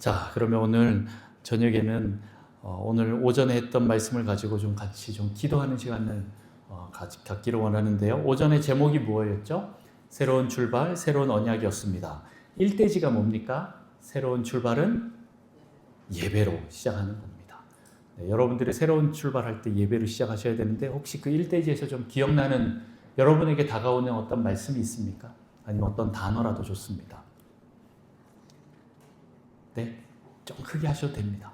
자, 그러면 오늘 저녁에는 오늘 오전에 했던 말씀을 가지고 좀 같이 좀 기도하는 시간을 갖기를 원하는데요. 오전에 제목이 뭐였죠? 새로운 출발, 새로운 언약이었습니다. 1대지가 뭡니까? 새로운 출발은 예배로 시작하는 겁니다. 네, 여러분들이 새로운 출발할 때 예배로 시작하셔야 되는데 혹시 그 1대지에서 좀 기억나는 여러분에게 다가오는 어떤 말씀이 있습니까? 아니면 어떤 단어라도 좋습니다. 네, 좀 크게 하셔도 됩니다.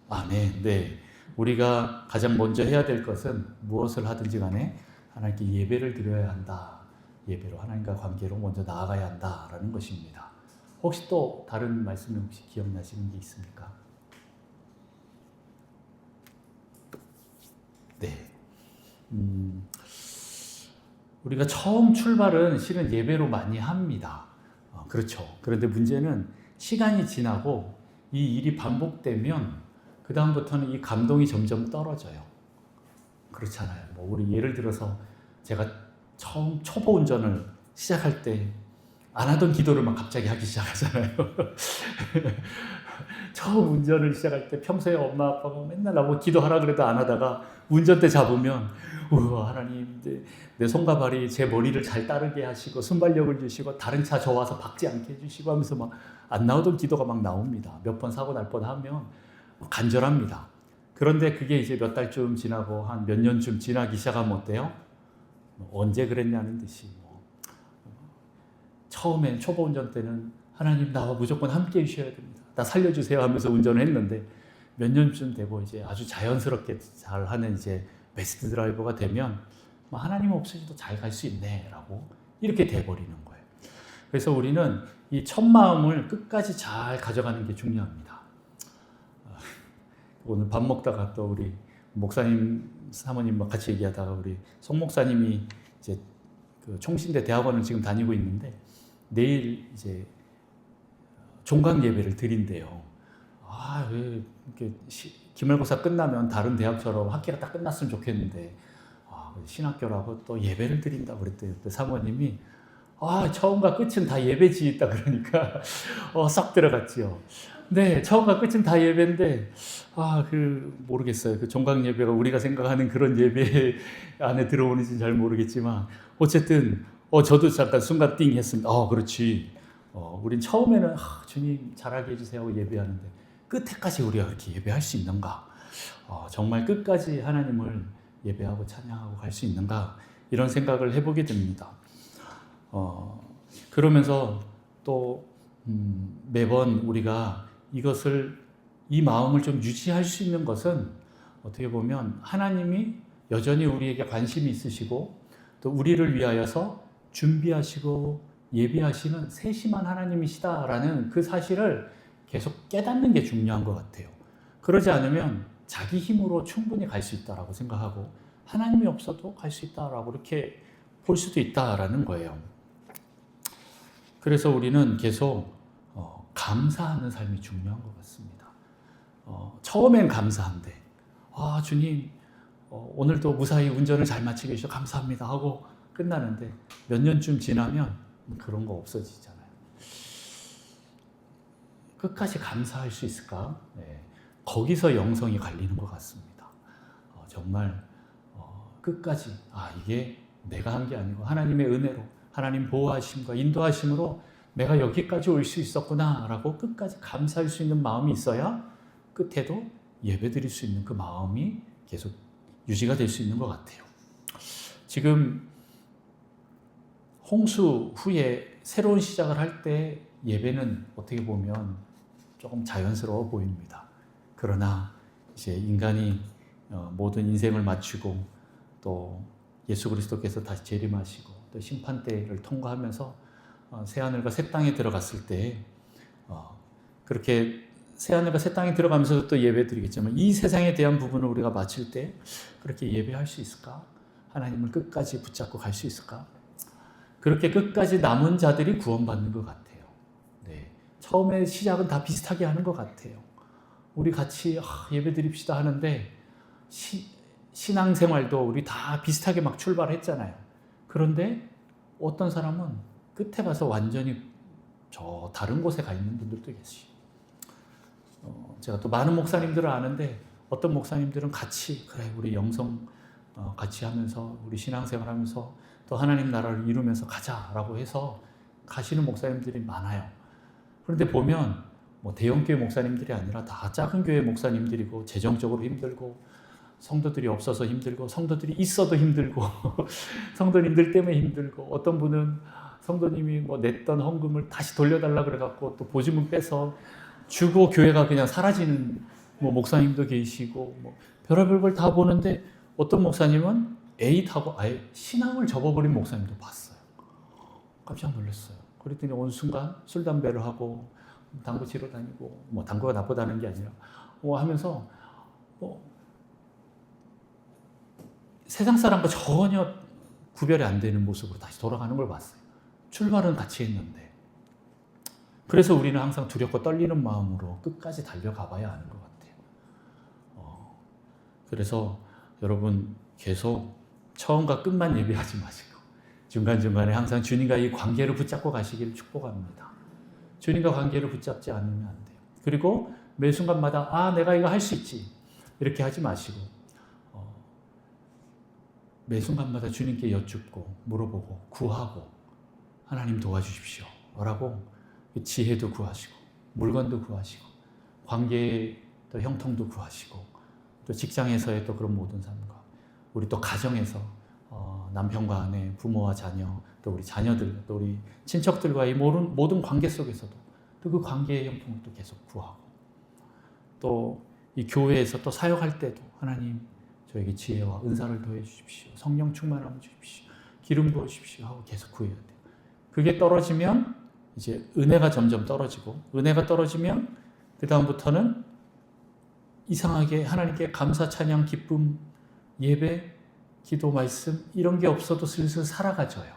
아멘. 네, 우리가 가장 먼저 해야 될 것은 무엇을 하든지 간에 하나님께 예배를 드려야 한다. 예배로 하나님과 관계로 먼저 나아가야 한다라는 것입니다. 혹시 또 다른 말씀이 혹시 기억나시는 게 있습니까? 네. 우리가 처음 출발은 실은 예배로 많이 합니다. 그렇죠. 그런데 문제는 시간이 지나고 이 일이 반복되면 그 다음부터는 이 감동이 점점 떨어져요. 그렇잖아요. 뭐 우리 예를 들어서 제가 처음 초보 운전을 시작할 때 안 하던 기도를 막 갑자기 하기 시작하잖아요. 처음 운전을 시작할 때 평소에 엄마 아빠가 맨날 나보고 기도하라 그래도 안 하다가 운전대 잡으면 우와 하나님 내 손과 발이 제 머리를 잘 따르게 하시고 순발력을 주시고 다른 차 저와서 박지 않게 해주시고 하면서 막 안 나오던 기도가 막 나옵니다. 몇 번 사고 날 뻔하면 간절합니다. 그런데 그게 이제 몇 달쯤 지나고 한 몇 년쯤 지나기 시작하면 어때요? 언제 그랬냐는 듯이 처음엔 초보 운전 때는 하나님 나와 무조건 함께 해주셔야 됩니다. 나 살려주세요 하면서 운전을 했는데 몇 년쯤 되고 이제 아주 자연스럽게 잘하는 이제 베스트 드라이버가 되면 하나님 없으셔도 잘 갈 수 있네라고 이렇게 돼버리는 거예요. 그래서 우리는 이 첫 마음을 끝까지 잘 가져가는 게 중요합니다. 오늘 밥 먹다가 또 우리 목사님 사모님과 같이 얘기하다가 우리 송 목사님이 이제 그 총신대 대학원을 지금 다니고 있는데 내일 이제 종강 예배를 드린대요. 왜 이렇게 기말고사 끝나면 다른 대학처럼 학기가 딱 끝났으면 좋겠는데 신학교라고 또 예배를 드린다고 그랬대요. 그 사모님이 처음과 끝은 다 예배지 있다 그러니까 싹 들어갔지요. 네, 처음과 끝은 다 예배인데 모르겠어요. 그 종강 예배가 우리가 생각하는 그런 예배 안에 들어오는지는 잘 모르겠지만 어쨌든 저도 잠깐 순간 띵 했습니다. 그렇지. 우린 처음에는 주님 잘하게 해주세요 하고 예배하는데 끝에까지 우리가 그렇게 예배할 수 있는가? 정말 끝까지 하나님을 예배하고 찬양하고 갈 수 있는가? 이런 생각을 해보게 됩니다. 그러면서 또 매번 우리가 이 마음을 좀 유지할 수 있는 것은 어떻게 보면 하나님이 여전히 우리에게 관심이 있으시고 또 우리를 위하여서 준비하시고 예비하시는 세심한 하나님이시다라는 그 사실을 계속 깨닫는 게 중요한 것 같아요. 그러지 않으면 자기 힘으로 충분히 갈 수 있다라고 생각하고 하나님이 없어도 갈 수 있다라고 이렇게 볼 수도 있다라는 거예요. 그래서 우리는 계속 감사하는 삶이 중요한 것 같습니다. 처음엔 감사한데 주님 오늘도 무사히 운전을 잘 마치게 해주셔서 감사합니다 하고 끝나는데 몇 년쯤 지나면 그런 거 없어지잖아요. 끝까지 감사할 수 있을까? 네. 거기서 영성이 갈리는 것 같습니다. 정말 끝까지 이게 내가 한 게 아니고 하나님의 은혜로 하나님 보호하심과 인도하심으로 내가 여기까지 올 수 있었구나 라고 끝까지 감사할 수 있는 마음이 있어야 끝에도 예배 드릴 수 있는 그 마음이 계속 유지가 될 수 있는 것 같아요. 지금 홍수 후에 새로운 시작을 할 때 예배는 어떻게 보면 조금 자연스러워 보입니다. 그러나 이제 인간이 모든 인생을 마치고 또 예수 그리스도께서 다시 재림하시고 또 심판대를 통과하면서 새하늘과 새 땅에 들어갔을 때 그렇게 새하늘과 새 땅에 들어가면서 또 예배 드리겠지만 이 세상에 대한 부분을 우리가 마칠 때 그렇게 예배할 수 있을까? 하나님을 끝까지 붙잡고 갈 수 있을까? 그렇게 끝까지 남은 자들이 구원받는 것 같아요. 네. 처음에 시작은 다 비슷하게 하는 것 같아요. 우리 같이 예배 드립시다 하는데 신앙생활도 우리 다 비슷하게 막 출발했잖아요. 그런데 어떤 사람은 끝에 가서 완전히 저 다른 곳에 가 있는 분들도 계시고, 제가 또 많은 목사님들을 아는데 어떤 목사님들은 같이 그래 우리 영성 같이 하면서 우리 신앙생활하면서 또 하나님 나라를 이루면서 가자라고 해서 가시는 목사님들이 많아요. 그런데 보면 뭐 대형 교회 목사님들이 아니라 다 작은 교회 목사님들이고 재정적으로 힘들고 성도들이 없어서 힘들고 성도들이 있어도 힘들고 성도님들 때문에 힘들고 어떤 분은 성도님이 뭐 냈던 헌금을 다시 돌려달라 그래갖고 또 보증금 빼서 주고 교회가 그냥 사라지는 뭐 목사님도 계시고 뭐 별의별 걸 다 보는데 어떤 목사님은 에잇하고 아예 신앙을 접어버린 목사님도 봤어요. 깜짝 놀랐어요. 그랬더니 어느 순간 술 담배를 하고 당구 치러 다니고 뭐 당구가 나쁘다는 게 아니라 하면서 세상 사람과 전혀 구별이 안 되는 모습으로 다시 돌아가는 걸 봤어요. 출발은 같이 했는데. 그래서 우리는 항상 두렵고 떨리는 마음으로 끝까지 달려가 봐야 하는 것 같아요. 그래서 여러분 계속 처음과 끝만 예배하지 마시고 중간중간에 항상 주님과 이 관계를 붙잡고 가시기를 축복합니다. 주님과 관계를 붙잡지 않으면 안 돼요. 그리고 매 순간마다 내가 이거 할 수 있지 이렇게 하지 마시고 매 순간마다 주님께 여쭙고 물어보고 구하고 하나님 도와주십시오 라고 지혜도 구하시고 물건도 구하시고 관계의 또 형통도 구하시고 또 직장에서의 또 그런 모든 삶과 우리 또 가정에서 남편과 아내, 부모와 자녀, 또 우리 자녀들, 또 우리 친척들과의 모든 관계 속에서도 또 그 관계의 형통을 또 계속 구하고 또 이 교회에서 또 사역할 때도 하나님 저에게 지혜와 은사를 더해 주십시오. 성령 충만함을 주십시오. 기름 부어 주십시오 하고 계속 구해야 돼요. 그게 떨어지면 이제 은혜가 점점 떨어지고 은혜가 떨어지면 그 다음부터는 이상하게 하나님께 감사, 찬양, 기쁨, 예배, 기도, 말씀 이런 게 없어도 슬슬 살아가져요.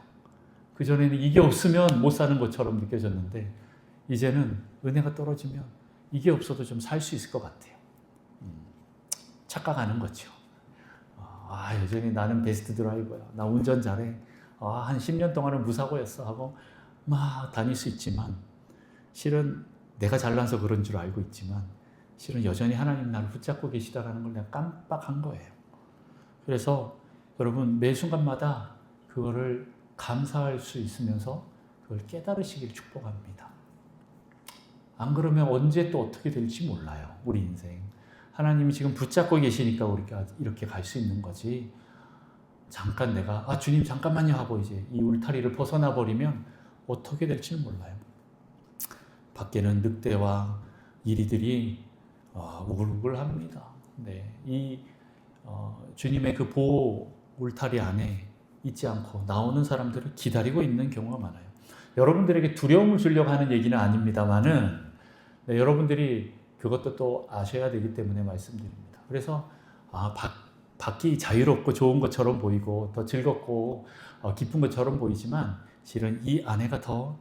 그전에는 이게 없으면 못 사는 것처럼 느껴졌는데 이제는 은혜가 떨어지면 이게 없어도 좀 살 수 있을 것 같아요. 착각하는 거죠. 여전히 나는 베스트 드라이버야. 나 운전 잘해. 한 10년 동안은 무사고였어 하고 막 다닐 수 있지만 실은 내가 잘나서 그런 줄 알고 있지만 실은 여전히 하나님 나를 붙잡고 계시다라는 걸 내가 깜빡한 거예요. 그래서 여러분 매 순간마다 그거를 감사할 수 있으면서 그걸 깨달으시기를 축복합니다. 안 그러면 언제 또 어떻게 될지 몰라요. 우리 인생. 하나님이 지금 붙잡고 계시니까 우리가 이렇게 갈 수 있는 거지. 잠깐 내가 주님 잠깐만요 하고 이제 이 울타리를 벗어나 버리면 어떻게 될지는 몰라요. 밖에는 늑대와 이리들이 우글우글합니다. 네, 이 주님의 그 보호 울타리 안에 있지 않고 나오는 사람들을 기다리고 있는 경우가 많아요. 여러분들에게 두려움을 주려고 하는 얘기는 아닙니다만은 여러분들이 그것도 또 아셔야 되기 때문에 말씀드립니다. 그래서 밖이 자유롭고 좋은 것처럼 보이고 더 즐겁고 기쁜 것처럼 보이지만 실은 이 안에가 더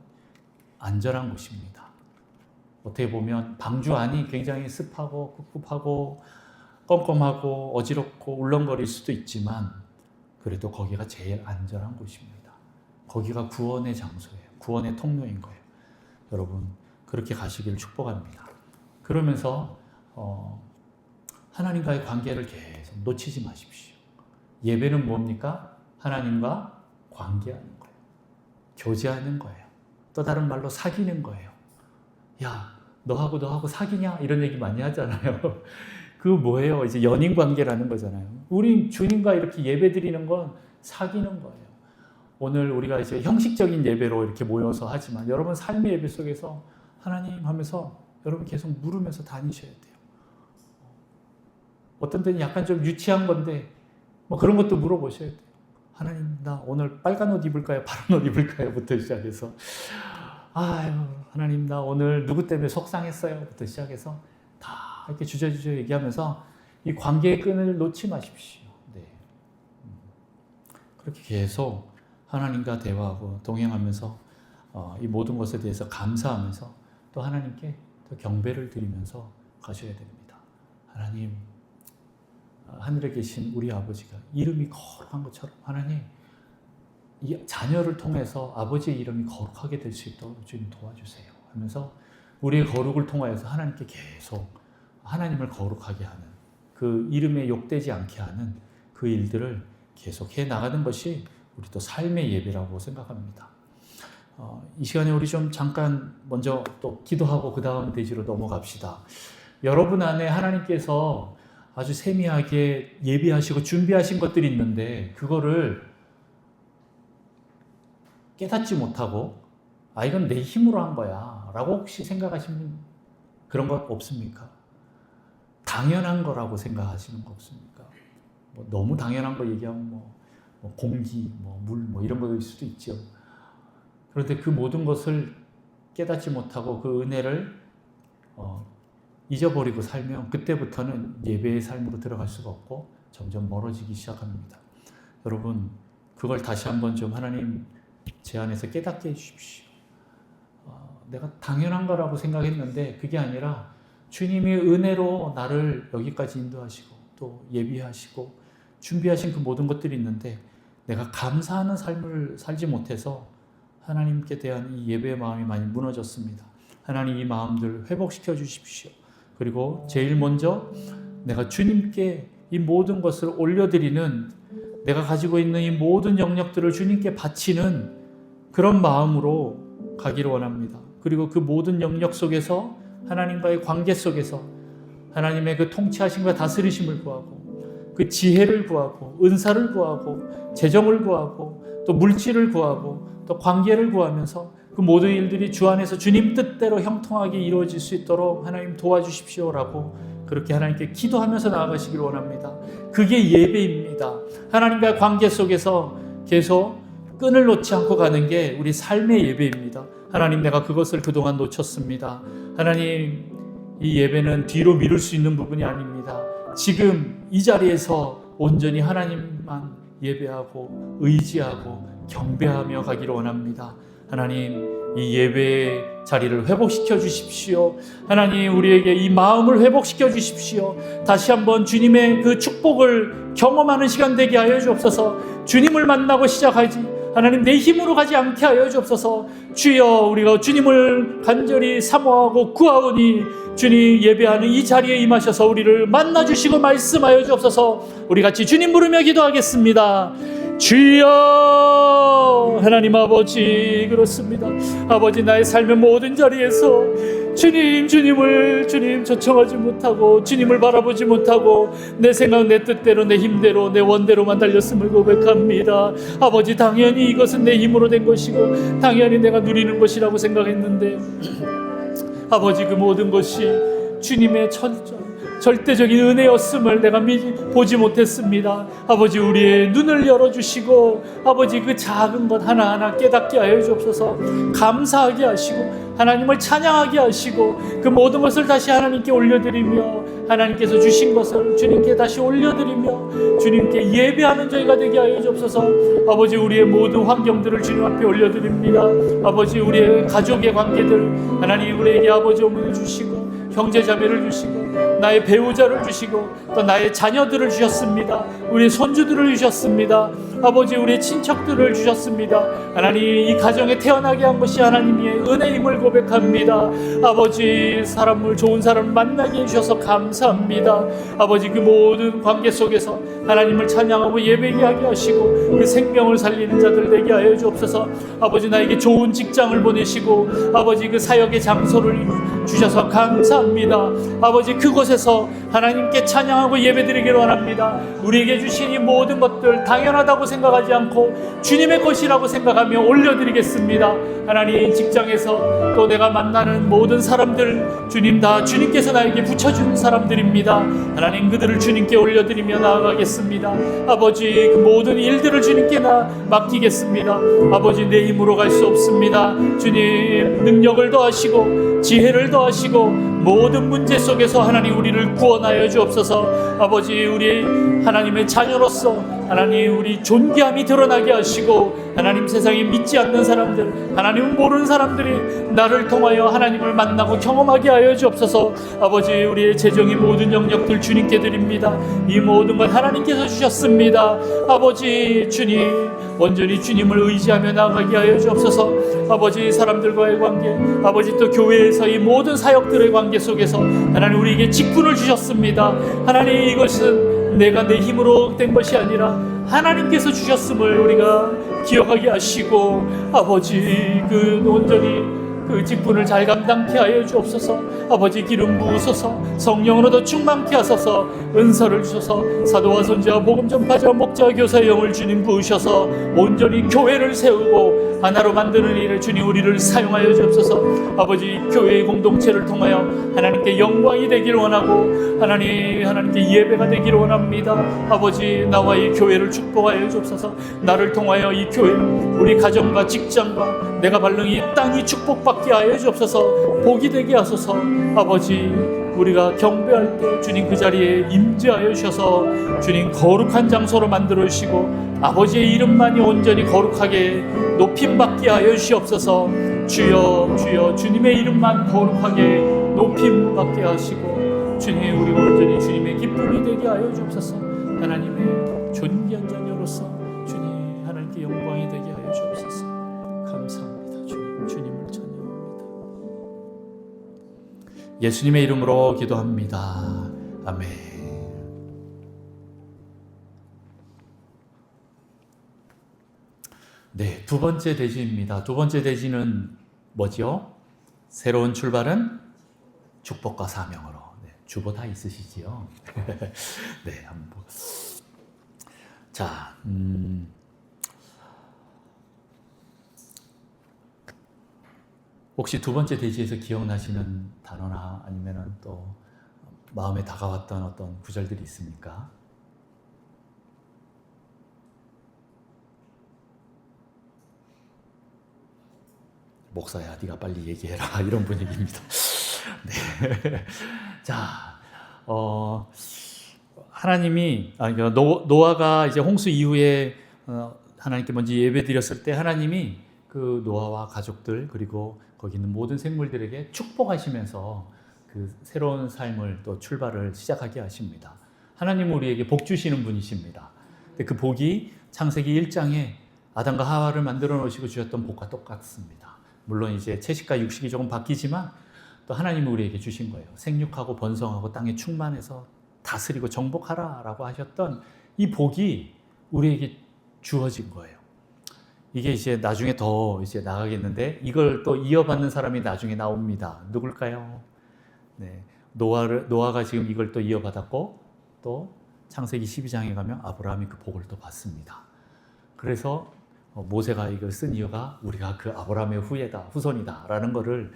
안전한 곳입니다. 어떻게 보면 방주 안이 굉장히 습하고 꿉꿉하고 껌껌하고 어지럽고 울렁거릴 수도 있지만 그래도 거기가 제일 안전한 곳입니다. 거기가 구원의 장소예요. 구원의 통로인 거예요. 여러분 그렇게 가시길 축복합니다. 그러면서 하나님과의 관계를 계속 놓치지 마십시오. 예배는 뭡니까? 하나님과 관계하는 거예요. 교제하는 거예요. 또 다른 말로 사귀는 거예요. 야, 너하고 사귀냐? 이런 얘기 많이 하잖아요. 그거 뭐예요? 이제 연인 관계라는 거잖아요. 우리 주님과 이렇게 예배 드리는 건 사귀는 거예요. 오늘 우리가 이제 형식적인 예배로 이렇게 모여서 하지만 여러분 삶의 예배 속에서 하나님 하면서 여러분 계속 물으면서 다니셔야 돼요. 어떤 때는 약간 좀 유치한 건데 뭐 그런 것도 물어보셔야 돼요. 하나님 나 오늘 빨간 옷 입을까요? 파란 옷 입을까요? 부터 시작해서 하나님 나 오늘 누구 때문에 속상했어요? 부터 시작해서 다 이렇게 주저주저 얘기하면서 이 관계의 끈을 놓지 마십시오. 네. 그렇게 계속 하나님과 대화하고 동행하면서 이 모든 것에 대해서 감사하면서 또 하나님께 또 경배를 드리면서 가셔야 됩니다. 하나님, 하늘에 계신 우리 아버지가 이름이 거룩한 것처럼 하나님, 이 자녀를 통해서 아버지의 이름이 거룩하게 될 수 있도록 주님 도와주세요 하면서 우리의 거룩을 통하여서 하나님께 계속 하나님을 거룩하게 하는, 그 이름에 욕되지 않게 하는 그 일들을 계속 해 나가는 것이 우리 또 삶의 예배라고 생각합니다. 이 시간에 우리 좀 잠깐 먼저 또 기도하고 그 다음 대지로 넘어갑시다. 여러분 안에 하나님께서 아주 세미하게 예비하시고 준비하신 것들이 있는데 그거를 깨닫지 못하고 이건 내 힘으로 한 거야 라고 혹시 생각하시는 그런 것 없습니까? 당연한 거라고 생각하시는 거 없습니까? 뭐 너무 당연한 거 얘기하면 뭐 공기, 물 이런 거일 수도 있죠. 그런데 그 모든 것을 깨닫지 못하고 그 은혜를 잊어버리고 살면 그때부터는 예배의 삶으로 들어갈 수가 없고 점점 멀어지기 시작합니다. 여러분, 그걸 다시 한번 좀 하나님 제 안에서 깨닫게 해주십시오. 내가 당연한 거라고 생각했는데 그게 아니라 주님의 은혜로 나를 여기까지 인도하시고 또 예비하시고 준비하신 그 모든 것들이 있는데 내가 감사하는 삶을 살지 못해서 하나님께 대한 이 예배의 마음이 많이 무너졌습니다. 하나님 이 마음들 회복시켜 주십시오. 그리고 제일 먼저 내가 주님께 이 모든 것을 올려드리는, 내가 가지고 있는 이 모든 영역들을 주님께 바치는 그런 마음으로 가기를 원합니다. 그리고 그 모든 영역 속에서 하나님과의 관계 속에서 하나님의 그 통치하심과 다스리심을 구하고 그 지혜를 구하고 은사를 구하고 재정을 구하고 또 물질을 구하고 또 관계를 구하면서 그 모든 일들이 주 안에서 주님 뜻대로 형통하게 이루어질 수 있도록 하나님 도와주십시오라고 그렇게 하나님께 기도하면서 나아가시기를 원합니다. 그게 예배입니다. 하나님과의 관계 속에서 계속 끈을 놓지 않고 가는 게 우리 삶의 예배입니다. 하나님, 내가 그것을 그동안 놓쳤습니다. 하나님, 이 예배는 뒤로 미룰 수 있는 부분이 아닙니다. 지금 이 자리에서 온전히 하나님만 예배하고 의지하고 경배하며 가기를 원합니다. 하나님, 이 예배의 자리를 회복시켜 주십시오. 하나님, 우리에게 이 마음을 회복시켜 주십시오. 다시 한번 주님의 그 축복을 경험하는 시간 되게 하여 주옵소서. 주님을 만나고 시작하지 하나님 내 힘으로 가지 않게 하여 주옵소서. 주여, 우리가 주님을 간절히 사모하고 구하오니 주님 예배하는 이 자리에 임하셔서 우리를 만나주시고 말씀하여 주옵소서. 우리 같이 주님 부르며 기도하겠습니다. 주여, 하나님 아버지, 그렇습니다. 아버지, 나의 삶의 모든 자리에서 주님을 초청하지 못하고 주님을 바라보지 못하고 내 생각, 내 뜻대로, 내 힘대로, 내 원대로만 달렸음을 고백합니다. 아버지, 당연히 이것은 내 힘으로 된 것이고 당연히 내가 누리는 것이라고 생각했는데 아버지, 그 모든 것이 주님의 절대적인 은혜였음을 내가 보지 못했습니다. 아버지, 우리의 눈을 열어주시고 아버지 그 작은 것 하나하나 깨닫게 하여 주옵소서. 감사하게 하시고 하나님을 찬양하게 하시고 그 모든 것을 다시 하나님께 올려드리며 하나님께서 주신 것을 주님께 다시 올려드리며 주님께 예배하는 저희가 되게 하여 주옵소서. 아버지, 우리의 모든 환경들을 주님 앞에 올려드립니다. 아버지, 우리의 가족의 관계들 하나님 우리에게 아버지 어머니 주시고 형제 자매를 주시고 나의 배우자를 주시고 또 나의 자녀들을 주셨습니다. 우리 손주들을 주셨습니다. 아버지, 우리 친척들을 주셨습니다. 하나님, 이 가정에 태어나게 한 것이 하나님의 은혜임을 고백합니다. 아버지, 좋은 사람을 만나게 해주셔서 감사합니다. 아버지, 그 모든 관계 속에서 하나님을 찬양하고 예배하게 하시고 그 생명을 살리는 자들 되게 하여 주옵소서. 아버지, 나에게 좋은 직장을 보내시고 아버지 그 사역의 장소를 주셔서 감사합니다. 아버지, 그곳에서 하나님께 찬양하고 예배드리기를 원합니다. 우리에게 주신 이 모든 것들 당연하다고 생각하지 않고 주님의 것이라고 생각하며 올려드리겠습니다. 하나님, 직장에서 또 내가 만나는 모든 사람들 주님 다 주님께서 나에게 붙여주는 사람들입니다. 하나님, 그들을 주님께 올려드리며 나아가겠습니다. 아버지, 그 모든 일들을 주님께 맡기겠습니다. 아버지, 내 힘으로 갈 수 없습니다. 주님, 능력을 더하시고 지혜를 더하시고 모든 문제 속에서 하나님 우리를 구원하여 주옵소서. 아버지, 우리 하나님의 자녀로서 하나님 우리 존귀함이 드러나게 하시고 하나님, 세상에 믿지 않는 사람들, 하나님을 모르는 사람들이 나를 통하여 하나님을 만나고 경험하게 하여 주옵소서. 아버지, 우리의 재정의 모든 영역들 주님께 드립니다. 이 모든 것 하나님께서 주셨습니다. 아버지, 주님 온전히 주님을 의지하며 나아가게 하여 주옵소서. 아버지, 사람들과의 관계, 아버지 또 교회에서 이 모든 사역들의 관계 속에서 하나님 우리에게 직분을 주셨습니다. 하나님, 이것은 내가 내 힘으로 된 것이 아니라 하나님께서 주셨음을 우리가 기억하게 하시고, 아버지 온전히 그 직분을 잘 감당케 하여 주옵소서. 아버지, 기름 부으소서. 성령으로 더 충만케 하소서. 은사를 주셔서 사도와 선지와 복음 전파자 목자 교사 영을 주님 부으셔서 온전히 교회를 세우고 하나로 만드는 일에 주님 우리를 사용하여 주옵소서. 아버지, 교회의 공동체를 통하여 하나님께 영광이 되기를 원하고 하나님께 예배가 되기를 원합니다. 아버지, 나와 이 교회를 축복하여 주옵소서. 나를 통하여 이 교회, 우리 가정과 직장과 내가 밟는 이 땅이 축복받게 하여 주옵소서. 복이 되게 하소서. 아버지, 우리가 경배할 때 주님 그 자리에 임재하여 주셔서 주님 거룩한 장소로 만들어 주시고 아버지의 이름만이 온전히 거룩하게 높임받게 하여 주시옵소서. 주여, 주여, 주님의 이름만 거룩하게 높임받게 하시고 주님, 우리가 온전히 주님의 기쁨이 되게 하여 주옵소서. 하나님의 존귀한 자녀로서 주님, 하나님께 영광이 되게 하여 주옵소서. 감사합니다. 주님, 주님을 찬양합니다. 예수님의 이름으로 기도합니다. 아멘. 네, 두 번째 대지입니다. 두 번째 대지는 뭐죠? 새로운 출발은 축복과 사명으로. 네, 주보 다 있으시지요? 네, 한번. 자, 혹시 두 번째 대지에서 기억나시는 단어나 아니면 또 마음에 다가왔던 어떤 구절들이 있습니까? 목사야, 네가 빨리 얘기해라, 이런 분위기입니다. 네. 자, 하나님이 노아가 이제 홍수 이후에 하나님께 먼저 예배드렸을 때 하나님이 그 노아와 가족들 그리고 거기 있는 모든 생물들에게 축복하시면서 그 새로운 삶을 또 출발을 시작하게 하십니다. 하나님은 우리에게 복 주시는 분이십니다. 근데 그 복이 창세기 1장에 아담과 하와를 만들어 놓으시고 주셨던 복과 똑같습니다. 물론 이제 채식과 육식이 조금 바뀌지만 또 하나님이 우리에게 주신 거예요. 생육하고 번성하고 땅에 충만해서 다스리고 정복하라라고 하셨던 이 복이 우리에게 주어진 거예요. 이게 이제 나중에 더 이제 나가겠는데 이걸 또 이어받는 사람이 나중에 나옵니다. 누굴까요? 네, 노아가 지금 이걸 또 이어받았고 또 창세기 12장에 가면 아브라함이 그 복을 또 받습니다. 그래서 모세가 이걸 쓴 이유가 우리가 그 아브라함의 후손이다라는 거를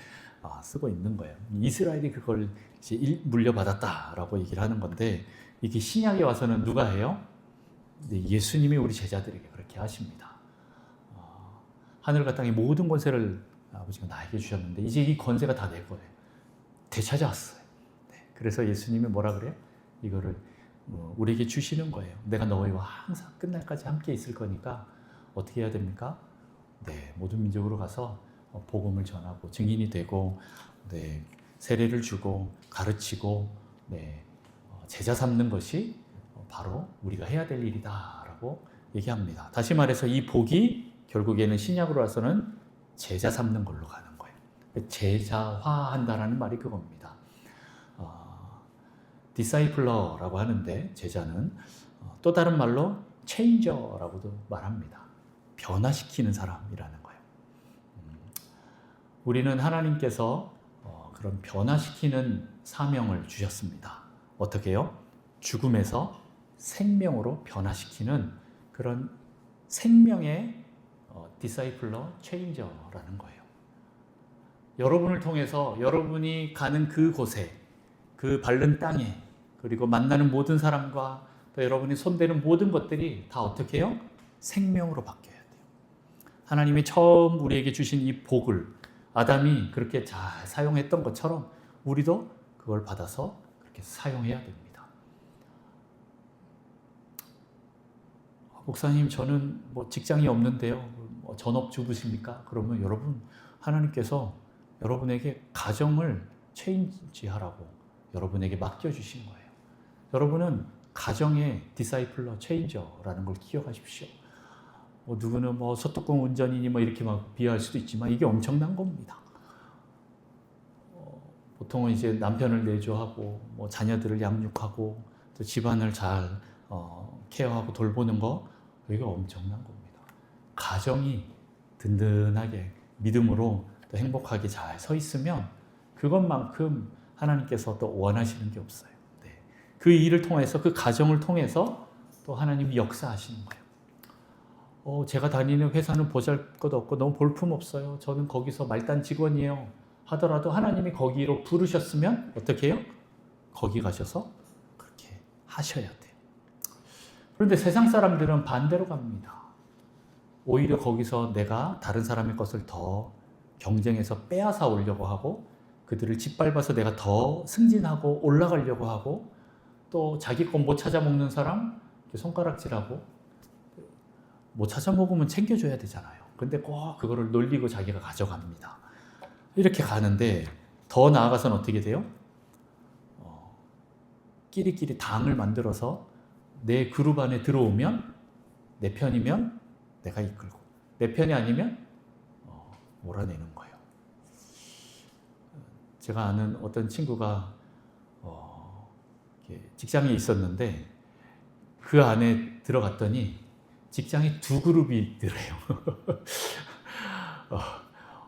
쓰고 있는 거예요. 이스라엘이 그걸 이제 물려받았다라고 얘기를 하는 건데 이게 신약에 와서는 누가 해요? 네, 예수님이 우리 제자들에게 그렇게 하십니다. 하늘과 땅의 모든 권세를 아버지가 나에게 주셨는데 이제 이 권세가 다 내 거예요. 되찾아왔어요. 네, 그래서 예수님이 뭐라 그래요? 이거를 우리에게 주시는 거예요. 내가 너희와 항상 끝날까지 함께 있을 거니까 어떻게 해야 됩니까? 네, 모든 민족으로 가서 복음을 전하고 증인이 되고, 네, 세례를 주고 가르치고, 네, 제자 삼는 것이 바로 우리가 해야 될 일이다라고 얘기합니다. 다시 말해서 이 복이 결국에는 신약으로 와서는 제자 삼는 걸로 가는 거예요. 제자화한다라는 말이 그겁니다. 디사이플러라고 하는데 제자는 또 다른 말로 체인저라고도 말합니다. 변화시키는 사람이라는 거예요. 우리는 하나님께서 그런 변화시키는 사명을 주셨습니다. 어떻게요? 죽음에서 생명으로 변화시키는 그런 생명의 디사이플러 체인저라는 거예요. 여러분을 통해서 여러분이 가는 그곳에 그 밟는 땅에 그리고 만나는 모든 사람과 또 여러분이 손대는 모든 것들이 다 어떻게 해요? 생명으로 바뀌어야 돼요. 하나님이 처음 우리에게 주신 이 복을 아담이 그렇게 잘 사용했던 것처럼 우리도 그걸 받아서 그렇게 사용해야 됩니다. 목사님, 저는 뭐 직장이 없는데요. 전업주부십니까? 그러면 여러분, 하나님께서 여러분에게 가정을 체인지하라고 여러분에게 맡겨주신 거예요. 여러분은 가정의 디사이플러 체인저라는 걸 기억하십시오. 뭐 누구는 뭐 소뚜껑 운전이니 뭐 이렇게 막 비하할 수도 있지만 이게 엄청난 겁니다. 보통은 이제 남편을 내조하고 뭐 자녀들을 양육하고 또 집안을 잘 케어하고 돌보는 거, 이게 엄청난 겁니다. 가정이 든든하게 믿음으로 또 행복하게 잘 서 있으면 그것만큼 하나님께서 또 원하시는 게 없어요. 네. 그 일을 통해서, 그 가정을 통해서 또 하나님이 역사하시는 거예요. 제가 다니는 회사는 보잘것없고 너무 볼품없어요. 저는 거기서 말단 직원이에요. 하더라도 하나님이 거기로 부르셨으면 어떻게 해요? 거기 가셔서 그렇게 하셔야 돼요. 그런데 세상 사람들은 반대로 갑니다. 오히려 거기서 내가 다른 사람의 것을 더 경쟁해서 빼앗아 오려고 하고, 그들을 짓밟아서 내가 더 승진하고 올라가려고 하고, 또 자기 것 못 찾아 먹는 사람 손가락질하고, 못 찾아 먹으면 챙겨줘야 되잖아요. 근데 꼭 그거를 놀리고 자기가 가져갑니다. 이렇게 가는데 더 나아가서는 어떻게 돼요? 끼리끼리 당을 만들어서 내 그룹 안에 들어오면, 내 편이면 내가 이끌고, 내 편이 아니면 몰아내는 거예요. 제가 아는 어떤 친구가 직장에 있었는데 그 안에 들어갔더니 직장에 두 그룹이 있더래요.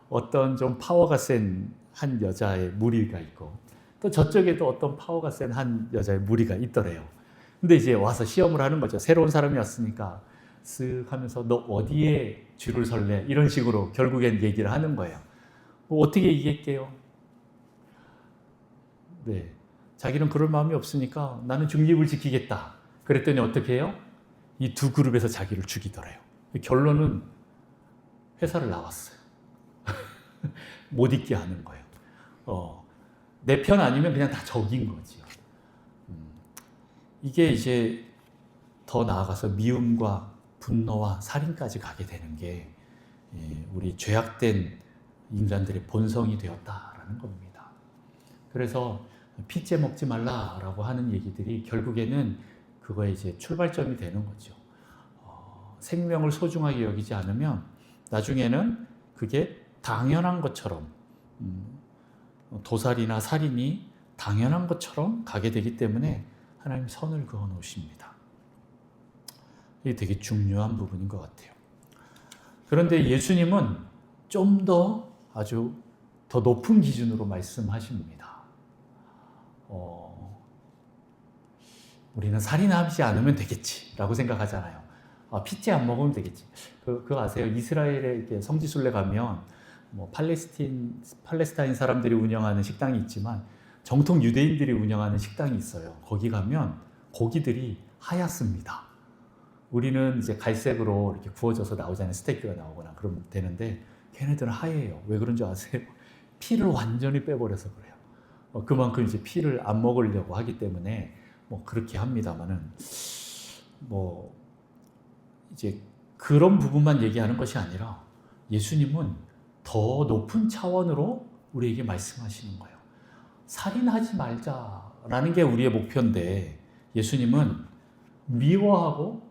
어떤 좀 파워가 센 한 여자의 무리가 있고, 또 저쪽에도 어떤 파워가 센 한 여자의 무리가 있더래요. 근데 이제 와서 시험을 하는 거죠. 새로운 사람이 왔으니까 쓱 하면서 너 어디에 줄을 설래? 이런 식으로 결국엔 얘기를 하는 거예요. 뭐 어떻게 이길게요? 네. 자기는 그럴 마음이 없으니까 나는 중립을 지키겠다. 그랬더니 어떻게 해요? 이 두 그룹에서 자기를 죽이더래요. 결론은 회사를 나왔어요. 못 있게 하는 거예요. 내 편 아니면 그냥 다 적인 거지. 이게 이제 더 나아가서 미움과 분노와 살인까지 가게 되는 게 우리 죄악된 인간들의 본성이 되었다라는 겁니다. 그래서 피째 먹지 말라라고 하는 얘기들이 결국에는 그거에 이제 출발점이 되는 거죠. 생명을 소중하게 여기지 않으면 나중에는 그게 당연한 것처럼, 도살이나 살인이 당연한 것처럼 가게 되기 때문에 하나님 선을 그어 놓으십니다. 이게 되게 중요한 부분인 것 같아요. 그런데 예수님은 좀 더 아주 더 높은 기준으로 말씀하십니다. 우리는 살인하지 않으면 되겠지라고 생각하잖아요. 피째 안 먹으면 되겠지. 그거 아세요? 이스라엘에 이렇게 성지순례 가면 뭐 팔레스타인 사람들이 운영하는 식당이 있지만 정통 유대인들이 운영하는 식당이 있어요. 거기 가면 고기들이 하얗습니다. 우리는 이제 갈색으로 이렇게 구워져서 나오잖아요. 스테이크가 나오거나 그러면 되는데 걔네들은 하얘요. 왜 그런 줄 아세요? 피를 완전히 빼버려서 그래요. 그만큼 이제 피를 안 먹으려고 하기 때문에 뭐 그렇게 합니다만은, 뭐 이제 그런 부분만 얘기하는 것이 아니라 예수님은 더 높은 차원으로 우리에게 말씀하시는 거예요. 살인하지 말자라는 게 우리의 목표인데 예수님은 미워하고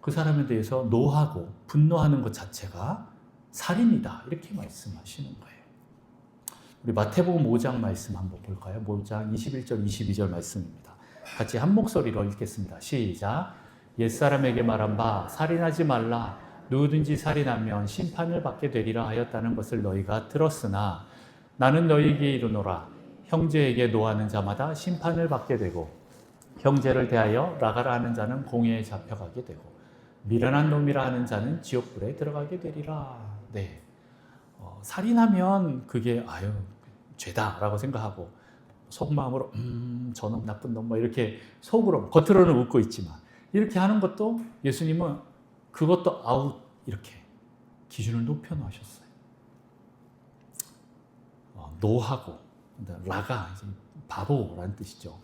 그 사람에 대해서 노하고 분노하는 것 자체가 살인이다, 이렇게 말씀하시는 거예요. 우리 마태복음 5장 말씀 한번 볼까요? 5장 21절 22절 말씀입니다. 같이 한 목소리로 읽겠습니다. 시작. 옛사람에게 말한 바 살인하지 말라, 누구든지 살인하면 심판을 받게 되리라 하였다는 것을 너희가 들었으나 나는 너희에게 이르노라, 형제에게 노하는 자마다 심판을 받게 되고 형제를 대하여 나가라 하는 자는 공회에 잡혀가게 되고 미련한 놈이라 하는 자는 지옥불에 들어가게 되리라. 네. 살인하면 그게 죄다라고 생각하고 속마음으로 저놈 나쁜 놈 뭐 이렇게 속으로, 겉으로는 웃고 있지만 이렇게 하는 것도 예수님은 그것도 아웃, 이렇게 기준을 높여 놓으셨어요. 노하고, 라가 바보라는 뜻이죠.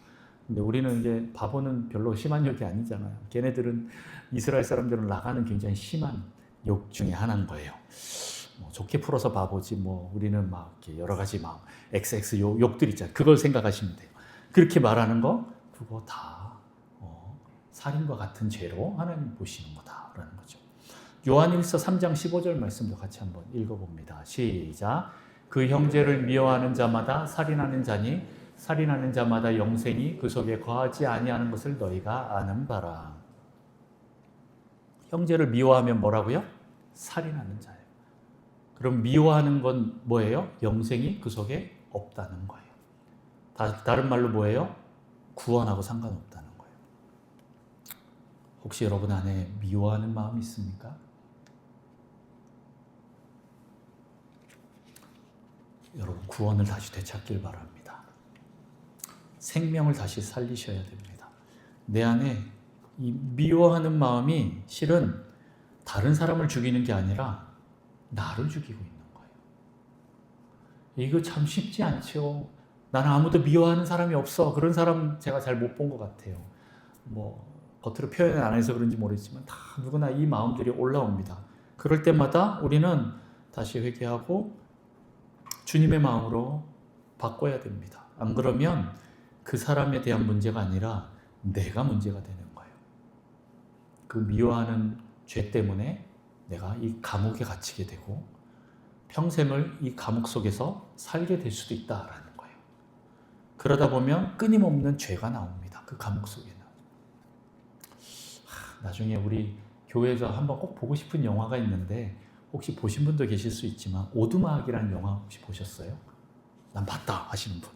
근데 우리는 이제 바보는 별로 심한 욕이 아니잖아요. 걔네들은, 이스라엘 사람들은 라가는 굉장히 심한 욕 중에 하나인 거예요. 좋게 풀어서 바보지 뭐 우리는 막 이렇게 여러 가지 막 XX 욕들 있잖아요. 그걸 생각하시면 돼요. 그렇게 말하는 거 그거 다 살인과 같은 죄로 하나님 보시는 거다라는 거죠. 요한일서 3장 15절 말씀도 같이 한번 읽어봅니다. 시작. 그 형제를 미워하는 자마다 살인하는 자니 살인하는 자마다 영생이 그 속에 거하지 아니하는 것을 너희가 아는 바라. 형제를 미워하면 뭐라고요? 살인하는 자예요. 그럼 미워하는 건 뭐예요? 영생이 그 속에 없다는 거예요. 다른 말로 뭐예요? 구원하고 상관없다는 거예요. 혹시 여러분 안에 미워하는 마음이 있습니까? 여러분 구원을 다시 되찾길 바랍니다. 생명을 다시 살리셔야 됩니다. 내 안에 이 미워하는 마음이 실은 다른 사람을 죽이는 게 아니라 나를 죽이고 있는 거예요. 이거 참 쉽지 않죠. 나는 아무도 미워하는 사람이 없어. 그런 사람 제가 잘 못 본 것 같아요. 겉으로 표현을 안 해서 그런지 모르겠지만 다 누구나 이 마음들이 올라옵니다. 그럴 때마다 우리는 다시 회개하고 주님의 마음으로 바꿔야 됩니다. 안 그러면 그 사람에 대한 문제가 아니라 내가 문제가 되는 거예요. 그 미워하는 죄 때문에 내가 이 감옥에 갇히게 되고 평생을 이 감옥 속에서 살게 될 수도 있다라는 거예요. 그러다 보면 끊임없는 죄가 나옵니다. 그 감옥 속에는. 나중에 우리 교회에서 한번 꼭 보고 싶은 영화가 있는데 혹시 보신 분도 계실 수 있지만 오두막이라는 영화 혹시 보셨어요? 난 봤다 하시는 분.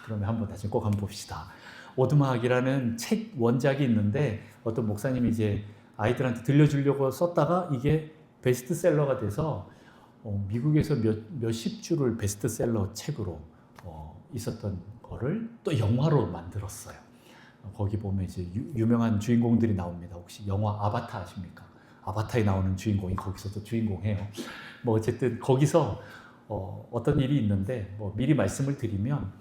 그러면 한번 다시 꼭 한번 봅시다. 오두막이라는 책 원작이 있는데 어떤 목사님이 이제 아이들한테 들려주려고 썼다가 이게 베스트셀러가 돼서 미국에서 몇십 주를 베스트셀러 책으로 있었던 거를 또 영화로 만들었어요. 거기 보면 이제 유명한 주인공들이 나옵니다. 혹시 영화 아바타 아십니까? 아바타에 나오는 주인공이 거기서도 주인공이에요. 어쨌든 거기서 어떤 일이 있는데 미리 말씀을 드리면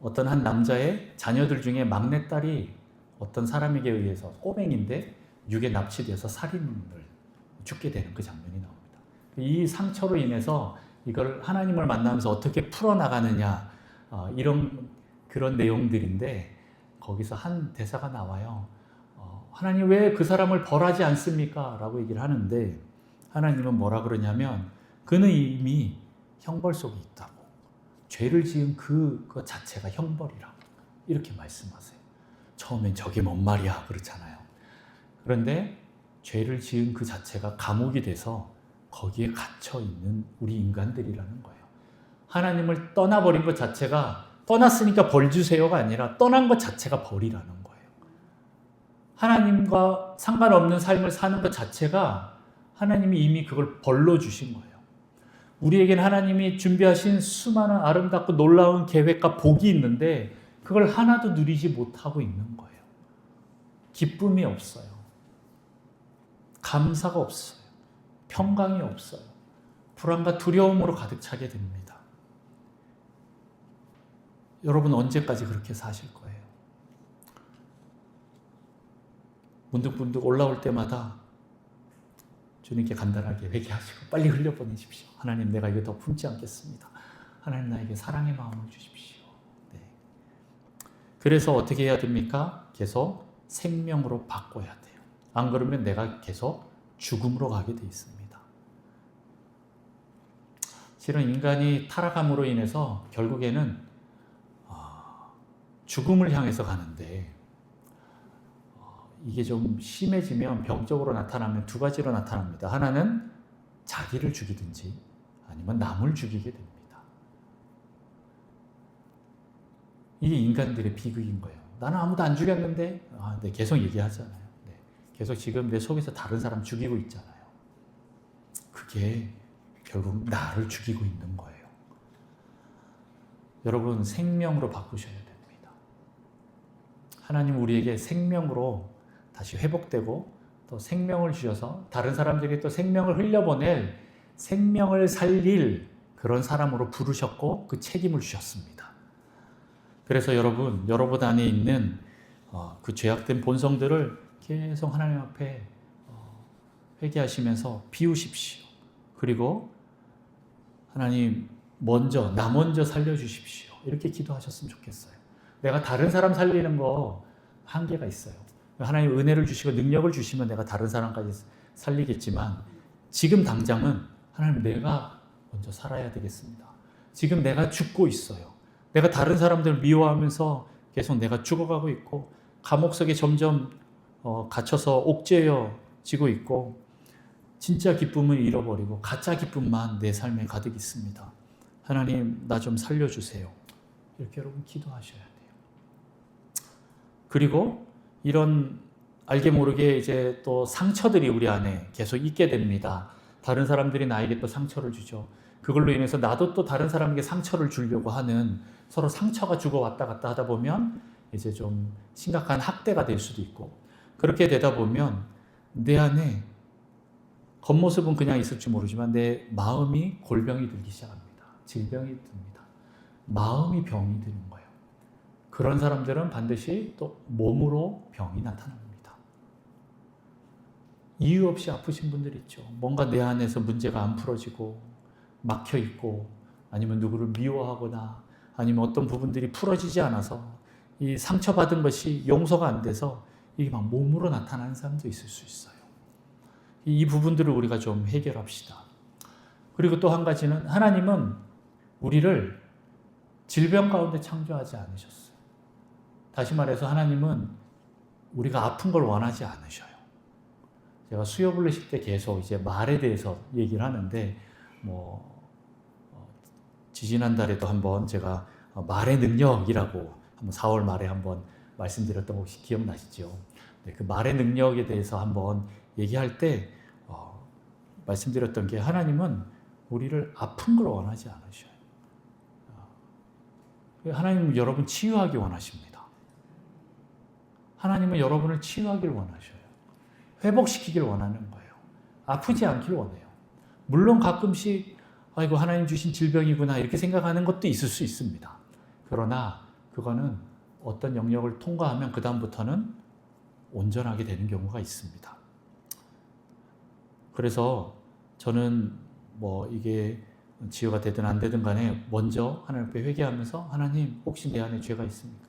어떤 한 남자의 자녀들 중에 막내딸이 어떤 사람에게 의해서 꼬맹인데 육에 납치돼서 살인을 죽게 되는 그 장면이 나옵니다. 이 상처로 인해서 이걸 하나님을 만나면서 어떻게 풀어나가느냐 그런 내용들인데 거기서 한 대사가 나와요. 하나님 왜 그 사람을 벌하지 않습니까? 라고 얘기를 하는데 하나님은 뭐라 그러냐면 그는 이미 형벌 속에 있다고. 죄를 지은 그 자체가 형벌이라고 이렇게 말씀하세요. 처음엔 저게 뭔 말이야 그렇잖아요. 그런데 죄를 지은 그 자체가 감옥이 돼서 거기에 갇혀 있는 우리 인간들이라는 거예요. 하나님을 떠나버린 것 자체가 떠났으니까 벌 주세요가 아니라 떠난 것 자체가 벌이라는 거예요. 하나님과 상관없는 삶을 사는 것 자체가 하나님이 이미 그걸 벌로 주신 거예요. 우리에겐 하나님이 준비하신 수많은 아름답고 놀라운 계획과 복이 있는데 그걸 하나도 누리지 못하고 있는 거예요. 기쁨이 없어요. 감사가 없어요. 평강이 없어요. 불안과 두려움으로 가득 차게 됩니다. 여러분 언제까지 그렇게 사실 거예요? 문득문득 올라올 때마다 주님께 간단하게 회개하시고 빨리 흘려보내십시오. 하나님 내가 이거 더 품지 않겠습니다. 하나님 나에게 사랑의 마음을 주십시오. 네. 그래서 어떻게 해야 됩니까? 계속 생명으로 바꿔야 돼요. 안 그러면 내가 계속 죽음으로 가게 돼 있습니다. 실은 인간이 타락함으로 인해서 결국에는 죽음을 향해서 가는데 이게 좀 심해지면 병적으로 나타나면 두 가지로 나타납니다. 하나는 자기를 죽이든지 아니면 남을 죽이게 됩니다. 이게 인간들의 비극인 거예요. 나는 아무도 안 죽였는데 네, 계속 얘기하잖아요. 네, 계속 지금 내 속에서 다른 사람 죽이고 있잖아요. 그게 결국 나를 죽이고 있는 거예요. 여러분 생명으로 바꾸셔야 됩니다. 하나님 우리에게 생명으로 다시 회복되고 또 생명을 주셔서 다른 사람들이 또 생명을 흘려보낼 생명을 살릴 그런 사람으로 부르셨고 그 책임을 주셨습니다. 그래서 여러분 안에 있는 그 죄악된 본성들을 계속 하나님 앞에 회개하시면서 비우십시오. 그리고 하나님 나 먼저 살려주십시오. 이렇게 기도하셨으면 좋겠어요. 내가 다른 사람 살리는 거 한계가 있어요. 하나님 은혜를 주시고 능력을 주시면 내가 다른 사람까지 살리겠지만 지금 당장은 하나님 내가 먼저 살아야 되겠습니다. 지금 내가 죽고 있어요. 내가 다른 사람들을 미워하면서 계속 내가 죽어가고 있고 감옥 속에 점점 갇혀서 옥죄어지고 있고 진짜 기쁨을 잃어버리고 가짜 기쁨만 내 삶에 가득 있습니다. 하나님 나 좀 살려주세요. 이렇게 여러분 기도하셔야 돼요. 그리고 이런 알게 모르게 이제 또 상처들이 우리 안에 계속 있게 됩니다. 다른 사람들이 나에게 또 상처를 주죠. 그걸로 인해서 나도 또 다른 사람에게 상처를 주려고 하는 서로 상처가 주고 왔다 갔다 하다 보면 이제 좀 심각한 학대가 될 수도 있고 그렇게 되다 보면 내 안에 겉모습은 그냥 있을지 모르지만 내 마음이 골병이 들기 시작합니다. 질병이 듭니다. 마음이 병이 드는 거예요. 그런 사람들은 반드시 또 몸으로 병이 나타납니다. 이유 없이 아프신 분들 있죠. 뭔가 내 안에서 문제가 안 풀어지고 막혀 있고 아니면 누구를 미워하거나 아니면 어떤 부분들이 풀어지지 않아서 이 상처받은 것이 용서가 안 돼서 이게 막 몸으로 나타나는 사람도 있을 수 있어요. 이 부분들을 우리가 좀 해결합시다. 그리고 또 한 가지는 하나님은 우리를 질병 가운데 창조하지 않으셨어요. 다시 말해서 하나님은 우리가 아픈 걸 원하지 않으셔요. 제가 수요블 레식 때 계속 이제 말에 대해서 얘기를 하는데 지지난달에도 한번 제가 말의 능력이라고 한번 4월 말에 한번 말씀드렸던 거 혹시 기억나시죠? 네, 그 말의 능력에 대해서 한번 얘기할 때 말씀드렸던 게 하나님은 우리를 아픈 걸 원하지 않으셔요. 하나님은 여러분 치유하기 원하십니다. 하나님은 여러분을 치유하길 원하셔요. 회복시키길 원하는 거예요. 아프지 않길 원해요. 물론 가끔씩 아이고 하나님 주신 질병이구나 이렇게 생각하는 것도 있을 수 있습니다. 그러나 그거는 어떤 영역을 통과하면 그 다음부터는 온전하게 되는 경우가 있습니다. 그래서 저는 이게 치유가 되든 안 되든 간에 먼저 하나님 앞에 회개하면서 하나님 혹시 내 안에 죄가 있습니까?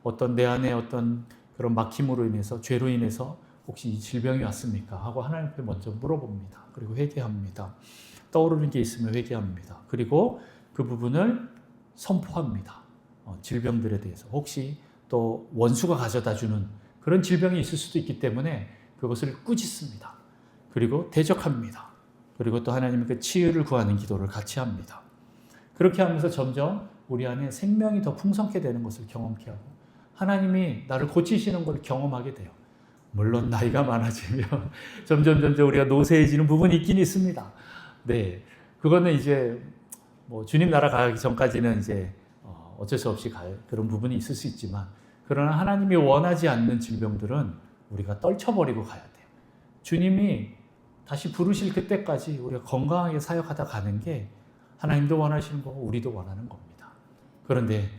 어떤 내 안에 어떤 그런 막힘으로 인해서 죄로 인해서 혹시 이 질병이 왔습니까? 하고 하나님 앞에 먼저 물어봅니다. 그리고 회개합니다. 떠오르는 게 있으면 회개합니다. 그리고 그 부분을 선포합니다. 질병들에 대해서 혹시 또 원수가 가져다주는 그런 질병이 있을 수도 있기 때문에 그것을 꾸짖습니다. 그리고 대적합니다. 그리고 또 하나님께 치유를 구하는 기도를 같이 합니다. 그렇게 하면서 점점 우리 안에 생명이 더 풍성케 되는 것을 경험케 하고 하나님이 나를 고치시는 걸 경험하게 돼요. 물론 나이가 많아지면 점점 우리가 노쇠해지는 부분이 있긴 있습니다. 네, 그거는 이제 주님 나라 가기 전까지는 이제 어쩔 수 없이 갈 그런 부분이 있을 수 있지만 그러나 하나님이 원하지 않는 질병들은 우리가 떨쳐버리고 가야 돼요. 주님이 다시 부르실 그때까지 우리가 건강하게 사역하다 가는 게 하나님도 원하시는 거고 우리도 원하는 겁니다. 그런데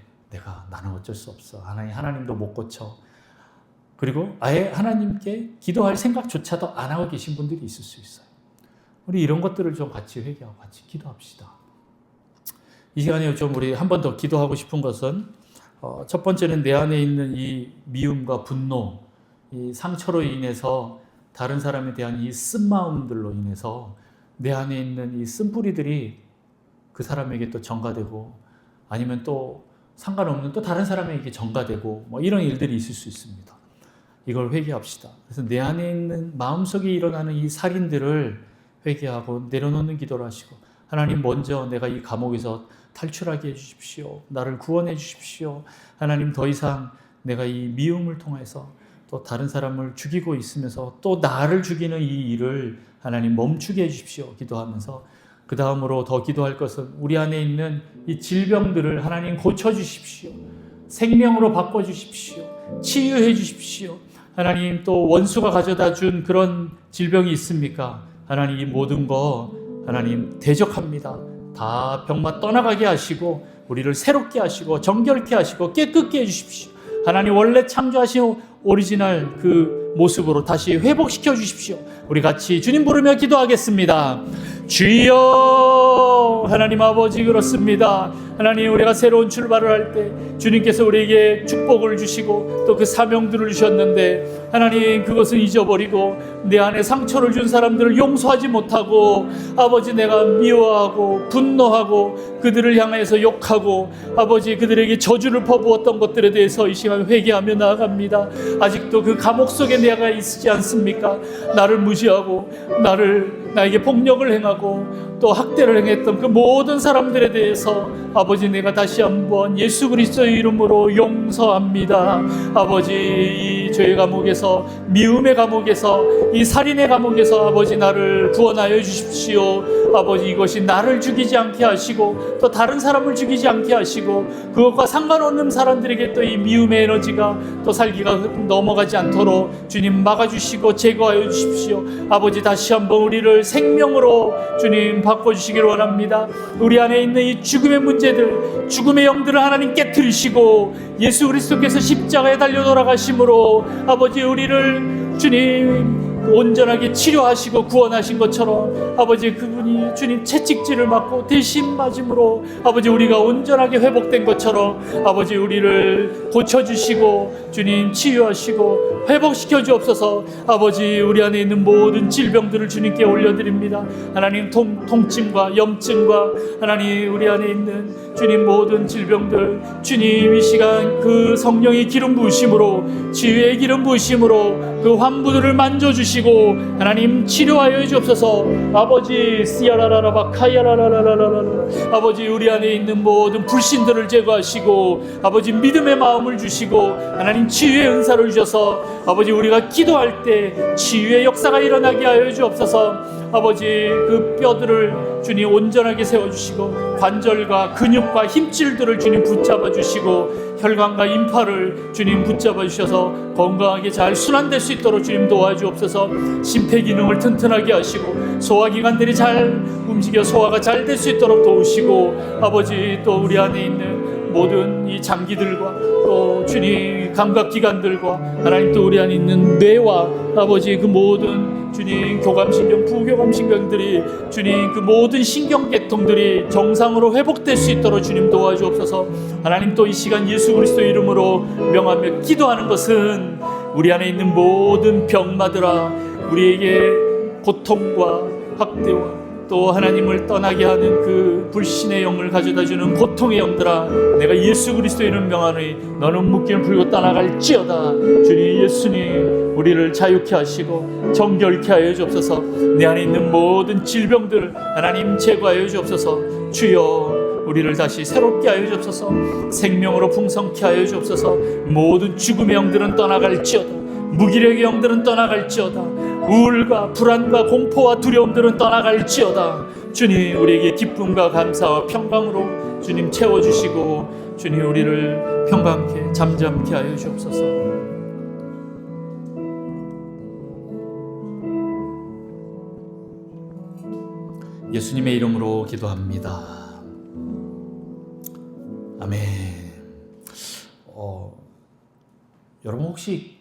나는 어쩔 수 없어. 하나님도 못 고쳐. 그리고 아예 하나님께 기도할 생각조차도 안 하고 계신 분들이 있을 수 있어요. 우리 이런 것들을 좀 같이 회개하고 같이 기도합시다. 이 시간에 좀 우리 한 번 더 기도하고 싶은 것은 첫 번째는 내 안에 있는 이 미움과 분노, 이 상처로 인해서 다른 사람에 대한 이 쓴마음들로 인해서 내 안에 있는 이 쓴뿌리들이 그 사람에게 또 전가되고 아니면 또 상관없는 또 다른 사람에게 전가되고 이런 일들이 있을 수 있습니다. 이걸 회개합시다. 그래서 내 안에 있는 마음속에 일어나는 이 살인들을 회개하고 내려놓는 기도를 하시고 하나님 먼저 내가 이 감옥에서 탈출하게 해주십시오. 나를 구원해 주십시오. 하나님 더 이상 내가 이 미움을 통해서 또 다른 사람을 죽이고 있으면서 또 나를 죽이는 이 일을 하나님 멈추게 해주십시오. 기도하면서 그 다음으로 더 기도할 것은 우리 안에 있는 이 질병들을 하나님 고쳐주십시오. 생명으로 바꿔주십시오. 치유해 주십시오. 하나님 또 원수가 가져다 준 그런 질병이 있습니까? 하나님 이 모든 거 하나님 대적합니다. 다 병만 떠나가게 하시고 우리를 새롭게 하시고 정결케 하시고 깨끗게 해주십시오. 하나님 원래 창조하신 오리지널 그 모습으로 다시 회복시켜 주십시오. 우리 같이 주님 부르며 기도하겠습니다. 주여 하나님 아버지 그렇습니다. 하나님 우리가 새로운 출발을 할 때 주님께서 우리에게 축복을 주시고 또 그 사명들을 주셨는데 하나님 그것을 잊어버리고 내 안에 상처를 준 사람들을 용서하지 못하고 아버지 내가 미워하고 분노하고 그들을 향해서 욕하고 아버지 그들에게 저주를 퍼부었던 것들에 대해서 이 시간 회개하며 나아갑니다. 아직도 그 감옥 속에 내가 있지 않습니까? 나를 무시하고 나에게 폭력을 행하고 또 학대를 행했던 그 모든 사람들에 대해서 아버지 내가 다시 한번 예수 그리스도의 이름으로 용서합니다. 아버지 이 죄의 감옥에서 미움의 감옥에서 이 살인의 감옥에서 아버지 나를 구원하여 주십시오. 아버지 이것이 나를 죽이지 않게 하시고 또 다른 사람을 죽이지 않게 하시고 그것과 상관없는 사람들에게 또 이 미움의 에너지가 또 살기가 넘어가지 않도록 주님 막아주시고 제거하여 주십시오. 아버지 다시 한번 우리를 생명으로 주님 바꿔주시기를 원합니다. 우리 안에 있는 이 죽음의 문제들 죽음의 영들을 하나님 깨트리시고 예수 그리스도께서 십자가에 달려 돌아가심으로 아버지 우리를 주님 온전하게 치료하시고 구원하신 것처럼 아버지 그분이 주님 채찍질을 맞고 대신 맞음으로 아버지 우리가 온전하게 회복된 것처럼 아버지 우리를 고쳐주시고 주님 치유하시고 회복시켜 주옵소서. 아버지 우리 안에 있는 모든 질병들을 주님께 올려드립니다. 하나님 통증과 염증과 하나님 우리 안에 있는 주님 모든 질병들 주님 이 시간 그 성령의 기름 부으심으로 치유의 기름 부으심으로 그 환부들을 만져주시고 하나님 치료하여 주옵소서. 아버지 씨야라라라바 카야라라라라라 아버지 우리 안에 있는 모든 불신들을 제거하시고 아버지 믿음의 마음을 주시고 하나님 치유의 은사를 주셔서 아버지 우리가 기도할 때 치유의 역사가 일어나게 하여 주옵소서. 아버지 그 뼈들을 주님 온전하게 세워주시고 관절과 근육과 힘줄들을 주님 붙잡아 주시고 혈관과 임파를 주님 붙잡아 주셔서 건강하게 잘 순환될 수 있도록 주님 도와주옵소서. 심폐기능을 튼튼하게 하시고 소화기관들이 잘 움직여 소화가 잘 될 수 있도록 도우시고 아버지 또 우리 안에 있는 모든 이 장기들과 또 주님 감각기관들과 하나님 또 우리 안에 있는 뇌와 아버지 그 모든 주님 교감신경 부교감신경들이 주님 그 모든 신경계통들이 정상으로 회복될 수 있도록 주님 도와주옵소서. 하나님 또 이 시간 예수 그리스도 이름으로 명하며 기도하는 것은 우리 안에 있는 모든 병마들아 우리에게 고통과 학대와 또 하나님을 떠나게 하는 그 불신의 영을 가져다주는 고통의 영들아 내가 예수 그리스도 이름 명하노니 너는 묶임을 풀고 떠나갈지어다. 주님 예수님 우리를 자유케 하시고 정결케 하여 주옵소서. 내 안에 있는 모든 질병들을 하나님 제거하여 주옵소서. 주여 우리를 다시 새롭게 하여 주옵소서. 생명으로 풍성케 하여 주옵소서. 모든 죽음의 영들은 떠나갈지어다. 무기력의 영들은 떠나갈지어다. 우울과 불안과 공포와 두려움들은 떠나갈지어다. 주님 우리에게 기쁨과 감사와 평강으로 주님 채워주시고 주님 우리를 평강케 잠잠케 하여 주옵소서. 예수님의 이름으로 기도합니다. 아멘. 여러분 혹시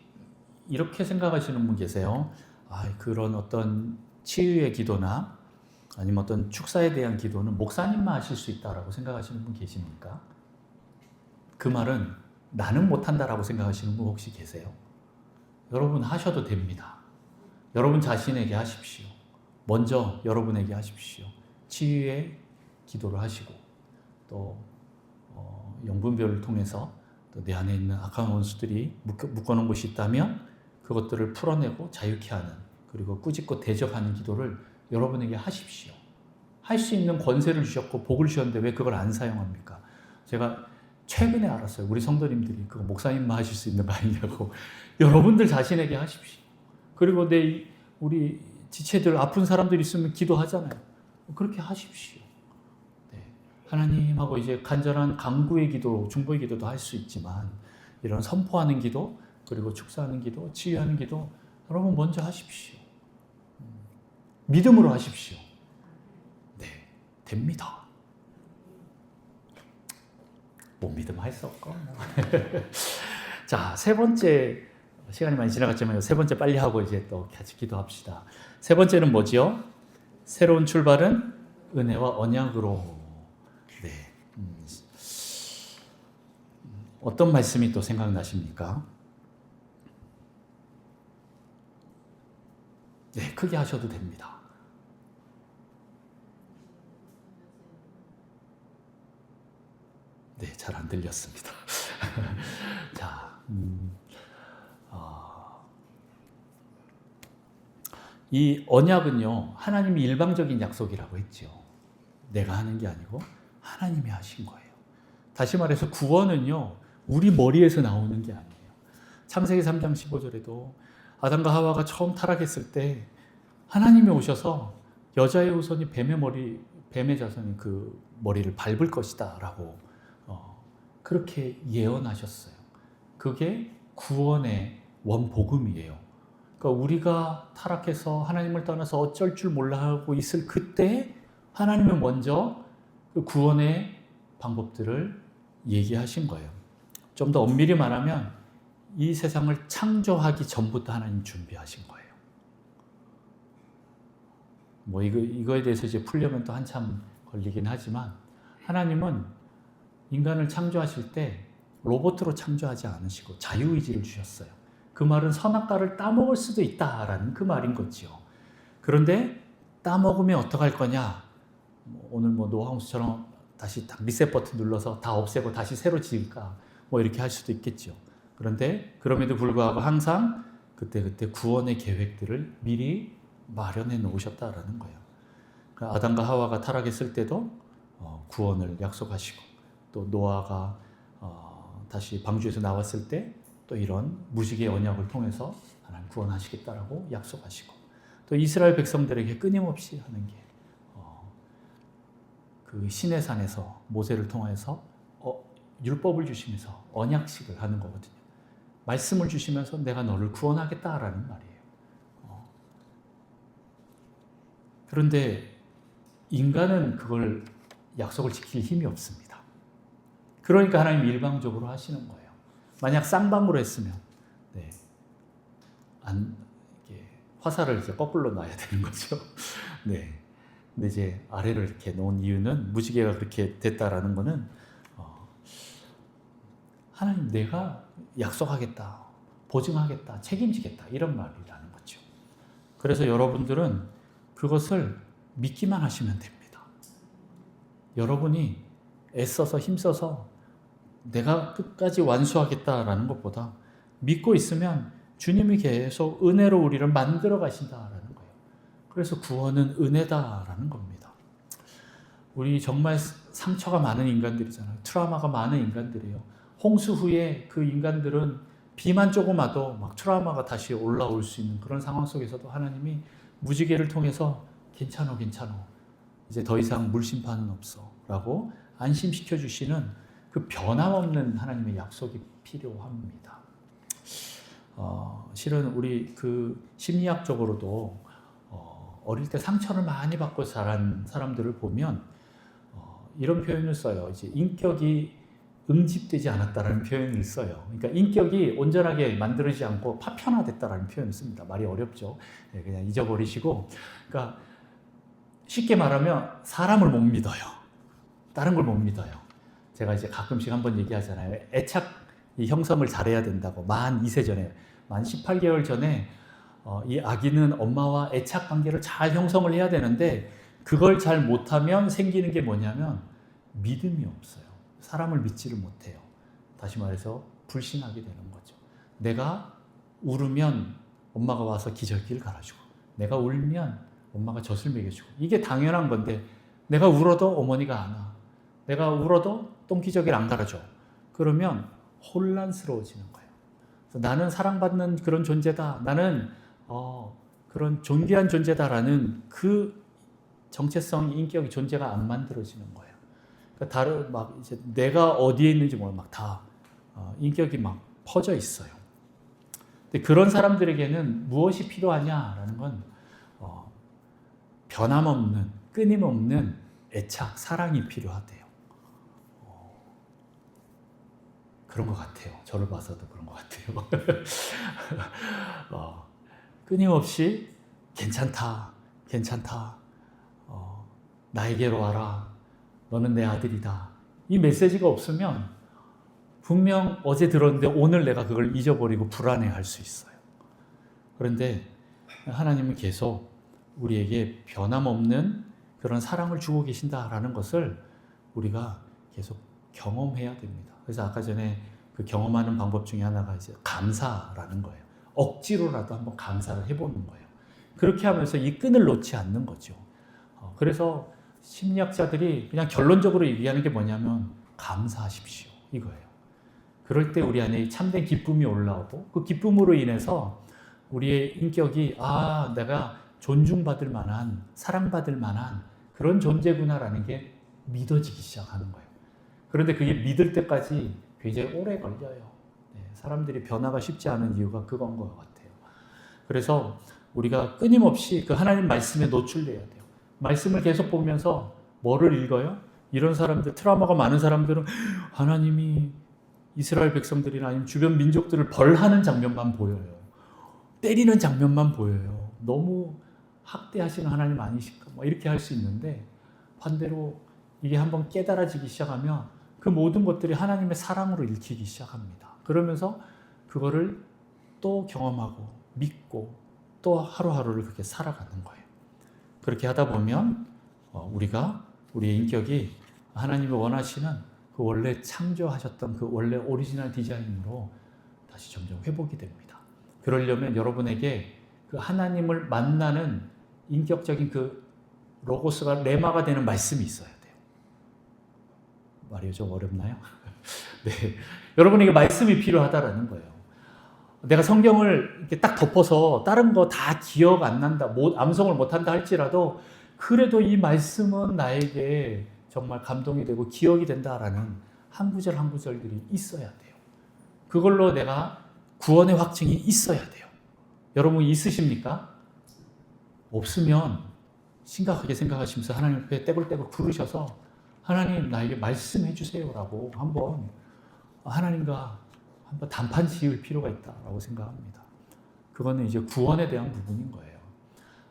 이렇게 생각하시는 분 계세요? 그런 어떤 치유의 기도나 아니면 어떤 축사에 대한 기도는 목사님만 하실 수 있다라고 생각하시는 분 계십니까? 그 말은 나는 못한다라고 생각하시는 분 혹시 계세요? 여러분 하셔도 됩니다. 여러분 자신에게 하십시오. 먼저 여러분에게 하십시오. 치유의 기도를 하시고 또 영분별을 통해서 또 내 안에 있는 악한 원수들이 묶어놓은 곳이 있다면 그것들을 풀어내고 자유케 하는 그리고 꾸짖고 대적하는 기도를 여러분에게 하십시오. 할 수 있는 권세를 주셨고 복을 주셨는데 왜 그걸 안 사용합니까? 제가 최근에 알았어요. 우리 성도님들이 그거 목사님만 하실 수 있는 거 아니냐고. 여러분들 자신에게 하십시오. 그리고 우리 지체들 아픈 사람들 있으면 기도하잖아요. 그렇게 하십시오. 하나님하고 이제 간절한 간구의 기도, 중보의 기도도 할 수 있지만 이런 선포하는 기도, 그리고 축사하는 기도, 치유하는 기도 여러분 먼저 하십시오. 믿음으로 하십시오. 네, 됩니다. 못 믿으면 할 수 없고. 자, 세 번째 시간이 많이 지나갔지만 세 번째 빨리 하고 이제 또 같이 기도합시다. 세 번째는 뭐지요? 새로운 출발은 은혜와 언약으로. 네. 어떤 말씀이 또 생각나십니까? 네, 크게 하셔도 됩니다. 네, 잘 안 들렸습니다. 자, 이 언약은요, 하나님이 일방적인 약속이라고 했죠. 내가 하는 게 아니고 하나님이 하신 거예요. 다시 말해서 구원은요, 우리 머리에서 나오는 게 아니에요. 창세기 3장 15절에도 아담과 하와가 처음 타락했을 때 하나님이 오셔서 여자의 후손이 뱀의 자손이 그 머리를 밟을 것이다 라고 그렇게 예언하셨어요. 그게 구원의 원복음이에요. 그러니까 우리가 타락해서 하나님을 떠나서 어쩔 줄 몰라 하고 있을 그때 하나님은 먼저 그 구원의 방법들을 얘기하신 거예요. 좀 더 엄밀히 말하면 이 세상을 창조하기 전부터 하나님 준비하신 거예요. 뭐 이거에 대해서 이제 풀려면 또 한참 걸리긴 하지만 하나님은 인간을 창조하실 때 로봇으로 창조하지 않으시고 자유의지를 주셨어요. 그 말은 선악과를 따먹을 수도 있다라는 그 말인 거죠. 그런데 따먹으면 어떡할 거냐? 오늘 뭐 노하우스처럼 다시 리셋 버튼 눌러서 다 없애고 다시 새로 지을까? 뭐 이렇게 할 수도 있겠죠. 그런데 그럼에도 불구하고 항상 그때 구원의 계획들을 미리 마련해 놓으셨다라는 거예요. 그러니까 아담과 하와가 타락했을 때도 구원을 약속하시고 또 노아가 다시 방주에서 나왔을 때 또 이런 무지개의 언약을 통해서 하나님 구원하시겠다라고 약속하시고 또 이스라엘 백성들에게 끊임없이 하는 게 그 시내산에서 모세를 통해서 율법을 주시면서 언약식을 하는 거거든요. 말씀을 주시면서 내가 너를 구원하겠다라는 말이에요. 그런데 인간은 그걸 약속을 지킬 힘이 없습니다. 그러니까 하나님이 일방적으로 하시는 거예요. 만약 쌍방으로 했으면 네, 이게 화살을 이제 거꾸로 놔야 되는 거죠. 네. 근데 이제 아래로 이렇게 놓은 이유는 무지개가 그렇게 됐다라는 거는 하나님 내가 약속하겠다, 보증하겠다, 책임지겠다 이런 말이라는 거죠. 그래서 여러분들은 그것을 믿기만 하시면 됩니다. 여러분이 애써서 힘써서 내가 끝까지 완수하겠다라는 것보다 믿고 있으면 주님이 계속 은혜로 우리를 만들어 가신다라는 거예요. 그래서 구원은 은혜다라는 겁니다. 우리 정말 상처가 많은 인간들이잖아요. 트라우마가 많은 인간들이에요. 홍수 후에 그 인간들은 비만 조금 와도 막 트라우마가 다시 올라올 수 있는 그런 상황 속에서도 하나님이 무지개를 통해서 괜찮아. 이제 더 이상 물심판은 없어. 라고 안심시켜 주시는 그 변함없는 하나님의 약속이 필요합니다. 실은 우리 그 심리학적으로도 어릴 때 상처를 많이 받고 자란 사람들을 보면 이런 표현을 써요. 이제 인격이 응집되지 않았다라는 표현을 써요. 그러니까 인격이 온전하게 만들어지지 않고 파편화됐다라는 표현을 씁니다. 말이 어렵죠. 네, 그냥 잊어버리시고. 그러니까 쉽게 말하면 사람을 못 믿어요. 다른 걸 못 믿어요. 제가 이제 가끔씩 한번 얘기하잖아요. 애착 형성을 잘해야 된다고. 만 2세 전에, 만 18개월 전에 이 아기는 엄마와 애착 관계를 잘 형성을 해야 되는데 그걸 잘 못하면 생기는 게 뭐냐면 믿음이 없어요. 사람을 믿지를 못해요. 다시 말해서 불신하게 되는 거죠. 내가 울으면 엄마가 와서 기저귀를 갈아주고 내가 울면 엄마가 젖을 먹여주고 이게 당연한 건데 내가 울어도 어머니가 안 와. 내가 울어도 똥기저귀를 안 갈아줘. 그러면 혼란스러워지는 거예요. 그래서 나는 사랑받는 그런 존재다. 나는 그런 존귀한 존재다라는 그 정체성, 인격의 존재가 안 만들어지는 거예요. 그러니까 다른 막 이제 내가 어디에 있는지 모르고 막 다 인격이 막 퍼져 있어요. 근데 그런 사람들에게는 무엇이 필요하냐라는 건 변함없는 끊임없는 애착, 사랑이 필요하대요. 그런 것 같아요. 저를 봐서도 그런 것 같아요. 끊임없이 괜찮다. 나에게로 와라. 너는 내 아들이다. 이 메시지가 없으면 분명 어제 들었는데 오늘 내가 그걸 잊어버리고 불안해할 수 있어요. 그런데 하나님은 계속 우리에게 변함없는 그런 사랑을 주고 계신다라는 것을 우리가 계속 경험해야 됩니다. 그래서 아까 전에 그 경험하는 방법 중에 하나가 이제 감사라는 거예요. 억지로라도 한번 감사를 해보는 거예요. 그렇게 하면서 이 끈을 놓지 않는 거죠. 그래서 심리학자들이 그냥 결론적으로 얘기하는 게 뭐냐면 감사하십시오 이거예요. 그럴 때 우리 안에 참된 기쁨이 올라오고 그 기쁨으로 인해서 우리의 인격이 내가 존중받을 만한 사랑받을 만한 그런 존재구나라는 게 믿어지기 시작하는 거예요. 그런데 그게 믿을 때까지 굉장히 오래 걸려요. 사람들이 변화가 쉽지 않은 이유가 그건 것 같아요. 그래서 우리가 끊임없이 그 하나님 말씀에 노출돼야 돼요. 말씀을 계속 보면서 뭐를 읽어요? 이런 사람들, 트라우마가 많은 사람들은 하나님이 이스라엘 백성들이나 아니면 주변 민족들을 벌하는 장면만 보여요. 때리는 장면만 보여요. 너무 학대하시는 하나님 아니실까? 이렇게 할 수 있는데 반대로 이게 한번 깨달아지기 시작하면 그 모든 것들이 하나님의 사랑으로 읽히기 시작합니다. 그러면서 그거를 또 경험하고 믿고 또 하루하루를 그렇게 살아가는 거예요. 그렇게 하다 보면 우리가 우리의 인격이 하나님이 원하시는 그 원래 창조하셨던 그 원래 오리지널 디자인으로 다시 점점 회복이 됩니다. 그러려면 여러분에게 그 하나님을 만나는 인격적인 그 로고스가 레마가 되는 말씀이 있어야 돼요. 말이 좀 어렵나요? 네, 여러분에게 말씀이 필요하다라는 거예요. 내가 성경을 이렇게 딱 덮어서 다른 거 다 기억 안 난다, 암송을 못 한다 할지라도 그래도 이 말씀은 나에게 정말 감동이 되고 기억이 된다라는 한 구절 한 구절들이 있어야 돼요. 그걸로 내가 구원의 확증이 있어야 돼요. 여러분 있으십니까? 없으면 심각하게 생각하시면서 하나님 앞에 떼굴떼굴 부르셔서 하나님 나에게 말씀해 주세요라고 한번 하나님과 한번 단판 지을 필요가 있다라고 생각합니다. 그거는 이제 구원에 대한 부분인 거예요.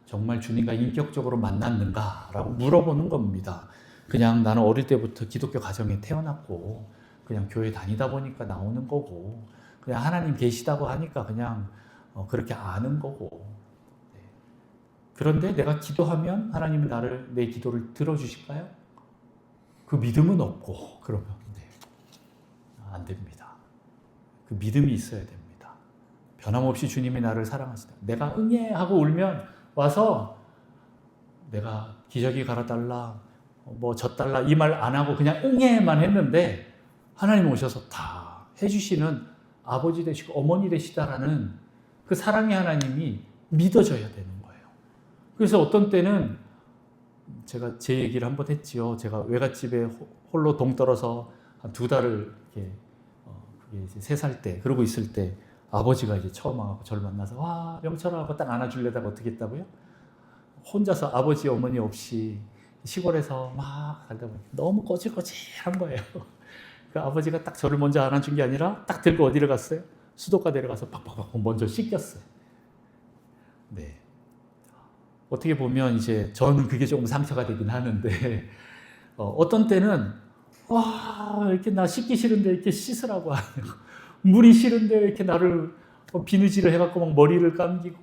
정말 주님과 인격적으로 만났는가라고 물어보는 겁니다. 그냥 나는 어릴 때부터 기독교 가정에 태어났고 그냥 교회 다니다 보니까 나오는 거고 그냥 하나님 계시다고 하니까 그냥 그렇게 아는 거고 그런데 내가 기도하면 하나님이 내 기도를 들어주실까요? 그 믿음은 없고 그러면 안 됩니다. 그 믿음이 있어야 됩니다. 변함없이 주님이 나를 사랑하시다. 내가 응애 하고 울면 와서 내가 기저귀 갈아달라 젖달라 이 말 안 하고 그냥 응애만 했는데 하나님 오셔서 다 해주시는 아버지 되시고 어머니 되시다라는 그 사랑의 하나님이 믿어져야 되는 거예요. 그래서 어떤 때는 제가 제 얘기를 한번 했지요. 제가 외갓집에 홀로 동떨어서 한 2달을 이렇게 그게 이제 3살 때 그러고 있을 때 아버지가 이제 처음 와서 저를 만나서 와 명철아 하고 딱 안아주려다가 어떻게 했다고요? 혼자서 아버지 어머니 없이 시골에서 막 살다 보니 너무 꼬질꼬질한 거예요. 그 아버지가 딱 저를 먼저 안아준 게 아니라 딱 들고 어디를 갔어요? 수도가 내려가서 팍팍팍 먼저 씻겼어요. 네. 어떻게 보면 이제 저는 그게 조금 상처가 되긴 하는데 어떤 때는 와 이렇게 나 씻기 싫은데 이렇게 씻으라고 하고 물이 싫은데 이렇게 나를 비누질을 해갖고 막 머리를 감기고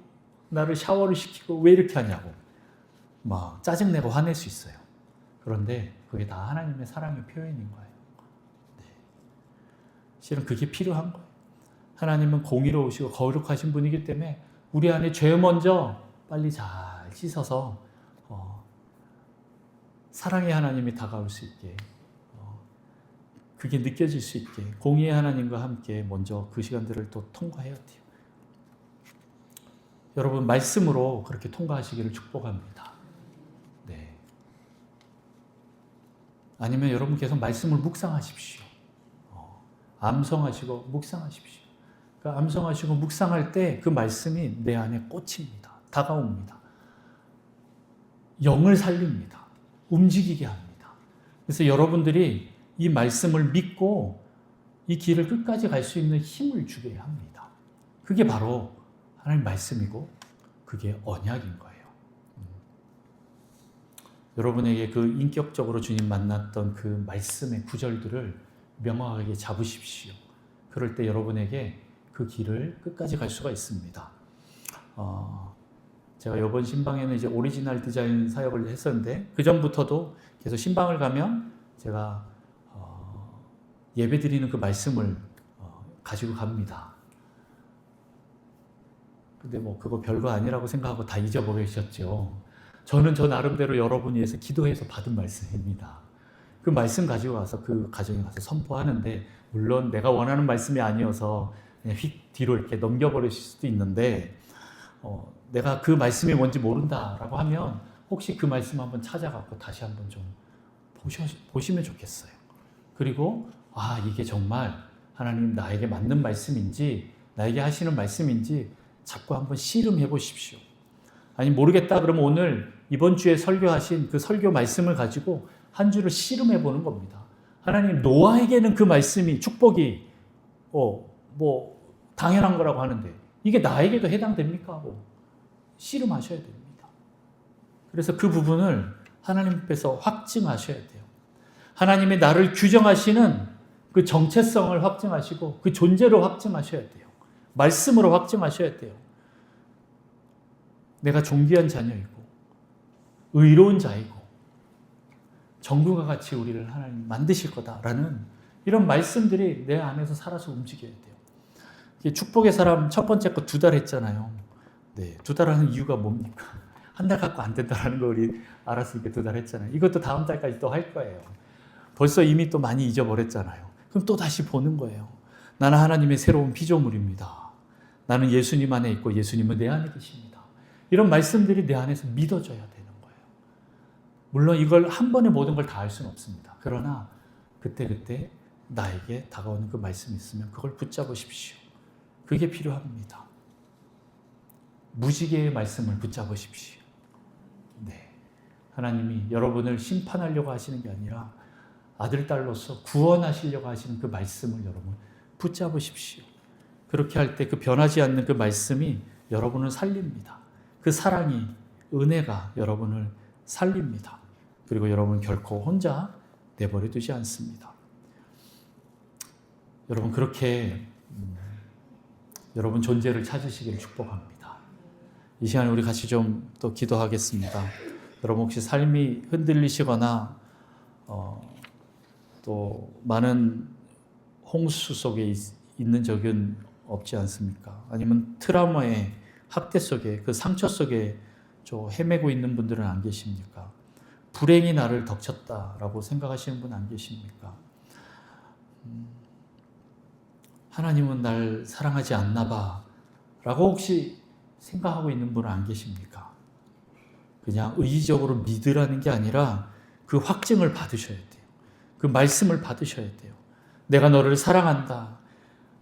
나를 샤워를 시키고 왜 이렇게 하냐고 막 짜증내고 화낼 수 있어요. 그런데 그게 다 하나님의 사랑의 표현인 거예요. 네. 실은 그게 필요한 거예요. 하나님은 공의로우시고 거룩하신 분이기 때문에 우리 안에 죄 먼저 빨리 잘 씻어서 사랑의 하나님이 다가올 수 있게 그게 느껴질 수 있게 공의의 하나님과 함께 먼저 그 시간들을 또 통과해야 돼요. 여러분 말씀으로 그렇게 통과하시기를 축복합니다. 네. 아니면 여러분 계속 말씀을 묵상하십시오. 암송하시고 묵상하십시오. 그 암송하시고 묵상할 때 그 말씀이 내 안에 꽂힙니다. 다가옵니다. 영을 살립니다. 움직이게 합니다. 그래서 여러분들이 이 말씀을 믿고 이 길을 끝까지 갈 수 있는 힘을 주게 합니다. 그게 바로 하나님 말씀이고 그게 언약인 거예요. 여러분에게 그 인격적으로 주님 만났던 그 말씀의 구절들을 명확하게 잡으십시오. 그럴 때 여러분에게 그 길을 끝까지 갈 수가 있습니다. 제가 이번 신방에는 이제 오리지널 디자인 사역을 했었는데 그 전부터도 계속 신방을 가면 제가 예배드리는 그 말씀을 가지고 갑니다. 근데 뭐 그거 별거 아니라고 생각하고 다 잊어버리셨죠. 저는 저 나름대로 여러분 위해서 기도해서 받은 말씀입니다. 그 말씀 가지고 가서 그 가정에 가서 선포하는데, 물론 내가 원하는 말씀이 아니어서 그냥 휙 뒤로 이렇게 넘겨버리실 수도 있는데, 내가 그 말씀이 뭔지 모른다라고 하면 혹시 그 말씀 한번 찾아갖고 다시 한번 좀 보시면 좋겠어요. 그리고 이게 정말 하나님 나에게 맞는 말씀인지, 나에게 하시는 말씀인지 자꾸 한번 씨름해 보십시오. 아니 모르겠다 그러면 오늘 이번 주에 설교하신 그 설교 말씀을 가지고 한 주를 씨름해 보는 겁니다. 하나님, 노아에게는 그 말씀이 축복이 당연한 거라고 하는데 이게 나에게도 해당됩니까? 하고 씨름하셔야 됩니다. 그래서 그 부분을 하나님 앞에서 확증하셔야 돼요. 하나님의 나를 규정하시는 그 정체성을 확증하시고 그 존재로 확증하셔야 돼요. 말씀으로 확증하셔야 돼요. 내가 존귀한 자녀이고 의로운 자이고 정금과 같이 우리를 하나님 만드실 거다라는 이런 말씀들이 내 안에서 살아서 움직여야 돼요. 축복의 사람 첫 번째 거 2달 했잖아요. 네, 2달 하는 이유가 뭡니까? 한 달 갖고 안 된다라는 거 우리 알았으니까 2달 했잖아요. 이것도 다음 달까지 또 할 거예요. 벌써 이미 또 많이 잊어버렸잖아요. 그럼 또 다시 보는 거예요. 나는 하나님의 새로운 피조물입니다. 나는 예수님 안에 있고 예수님은 내 안에 계십니다. 이런 말씀들이 내 안에서 믿어져야 되는 거예요. 물론 이걸 한 번에 모든 걸 다 할 수는 없습니다. 그러나 그때그때 나에게 다가오는 그 말씀이 있으면 그걸 붙잡으십시오. 그게 필요합니다. 무지개의 말씀을 붙잡으십시오. 네. 하나님이 여러분을 심판하려고 하시는 게 아니라 아들, 딸로서 구원하시려고 하시는 그 말씀을 여러분 붙잡으십시오. 그렇게 할 때 그 변하지 않는 그 말씀이 여러분을 살립니다. 그 사랑이, 은혜가 여러분을 살립니다. 그리고 여러분 결코 혼자 내버려 두지 않습니다. 여러분 그렇게 여러분 존재를 찾으시기를 축복합니다. 이 시간에 우리 같이 좀 또 기도하겠습니다. 여러분 혹시 삶이 흔들리시거나 또 많은 홍수 속에 있는 적은 없지 않습니까? 아니면 트라우마의 학대 속에 그 상처 속에 좀 헤매고 있는 분들은 안 계십니까? 불행이 나를 덮쳤다라고 생각하시는 분 안 계십니까? 하나님은 날 사랑하지 않나 봐 라고 혹시 생각하고 있는 분은 안 계십니까? 그냥 의지적으로 믿으라는 게 아니라 그 확증을 받으셔야 돼요. 그 말씀을 받으셔야 돼요. 내가 너를 사랑한다.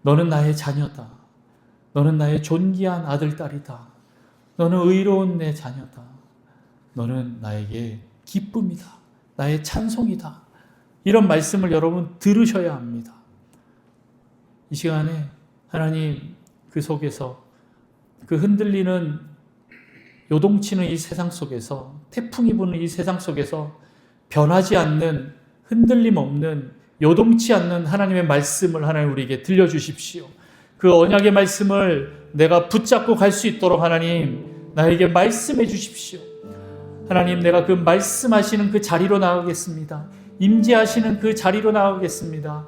너는 나의 자녀다. 너는 나의 존귀한 아들, 딸이다. 너는 의로운 내 자녀다. 너는 나에게 기쁨이다. 나의 찬송이다. 이런 말씀을 여러분 들으셔야 합니다. 이 시간에 하나님 그 속에서 그 흔들리는 요동치는 이 세상 속에서 태풍이 부는 이 세상 속에서 변하지 않는 흔들림 없는 요동치 않는 하나님의 말씀을 하나님 우리에게 들려주십시오. 그 언약의 말씀을 내가 붙잡고 갈 수 있도록 하나님 나에게 말씀해 주십시오. 하나님 내가 그 말씀하시는 그 자리로 나가겠습니다. 임재하시는 그 자리로 나가겠습니다.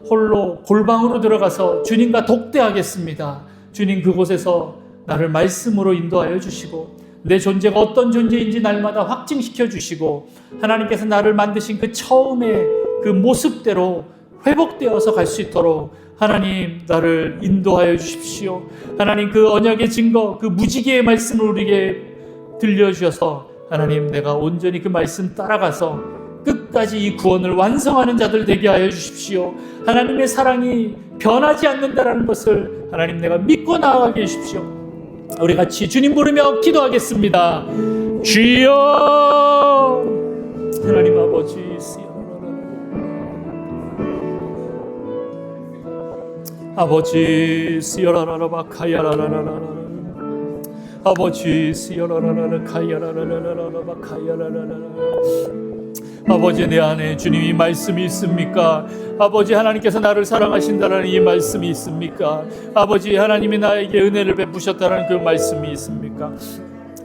홀로 골방으로 들어가서 주님과 독대하겠습니다. 주님 그곳에서 나를 말씀으로 인도하여 주시고 내 존재가 어떤 존재인지 날마다 확증시켜 주시고 하나님께서 나를 만드신 그 처음의 그 모습대로 회복되어서 갈 수 있도록 하나님 나를 인도하여 주십시오. 하나님 그 언약의 증거 그 무지개의 말씀을 우리에게 들려주셔서 하나님 내가 온전히 그 말씀 따라가서 끝까지 이 구원을 완성하는 자들 되게 하여 주십시오. 하나님의 사랑이 변하지 않는다라는 것을 하나님 내가 믿고 나아가게 해주십시오. 우리 같이 주님 부르며 기도하겠습니다. 주여 하나님 아버지 아버지 시여라라바카야라라라라 아버지 시여라라라 카야라라라라라 카야라라라라 아버지 내 안에 주님이 말씀이 있습니까? 아버지 하나님께서 나를 사랑하신다는 이 말씀이 있습니까? 아버지 하나님이 나에게 은혜를 베푸셨다는 그 말씀이 있습니까?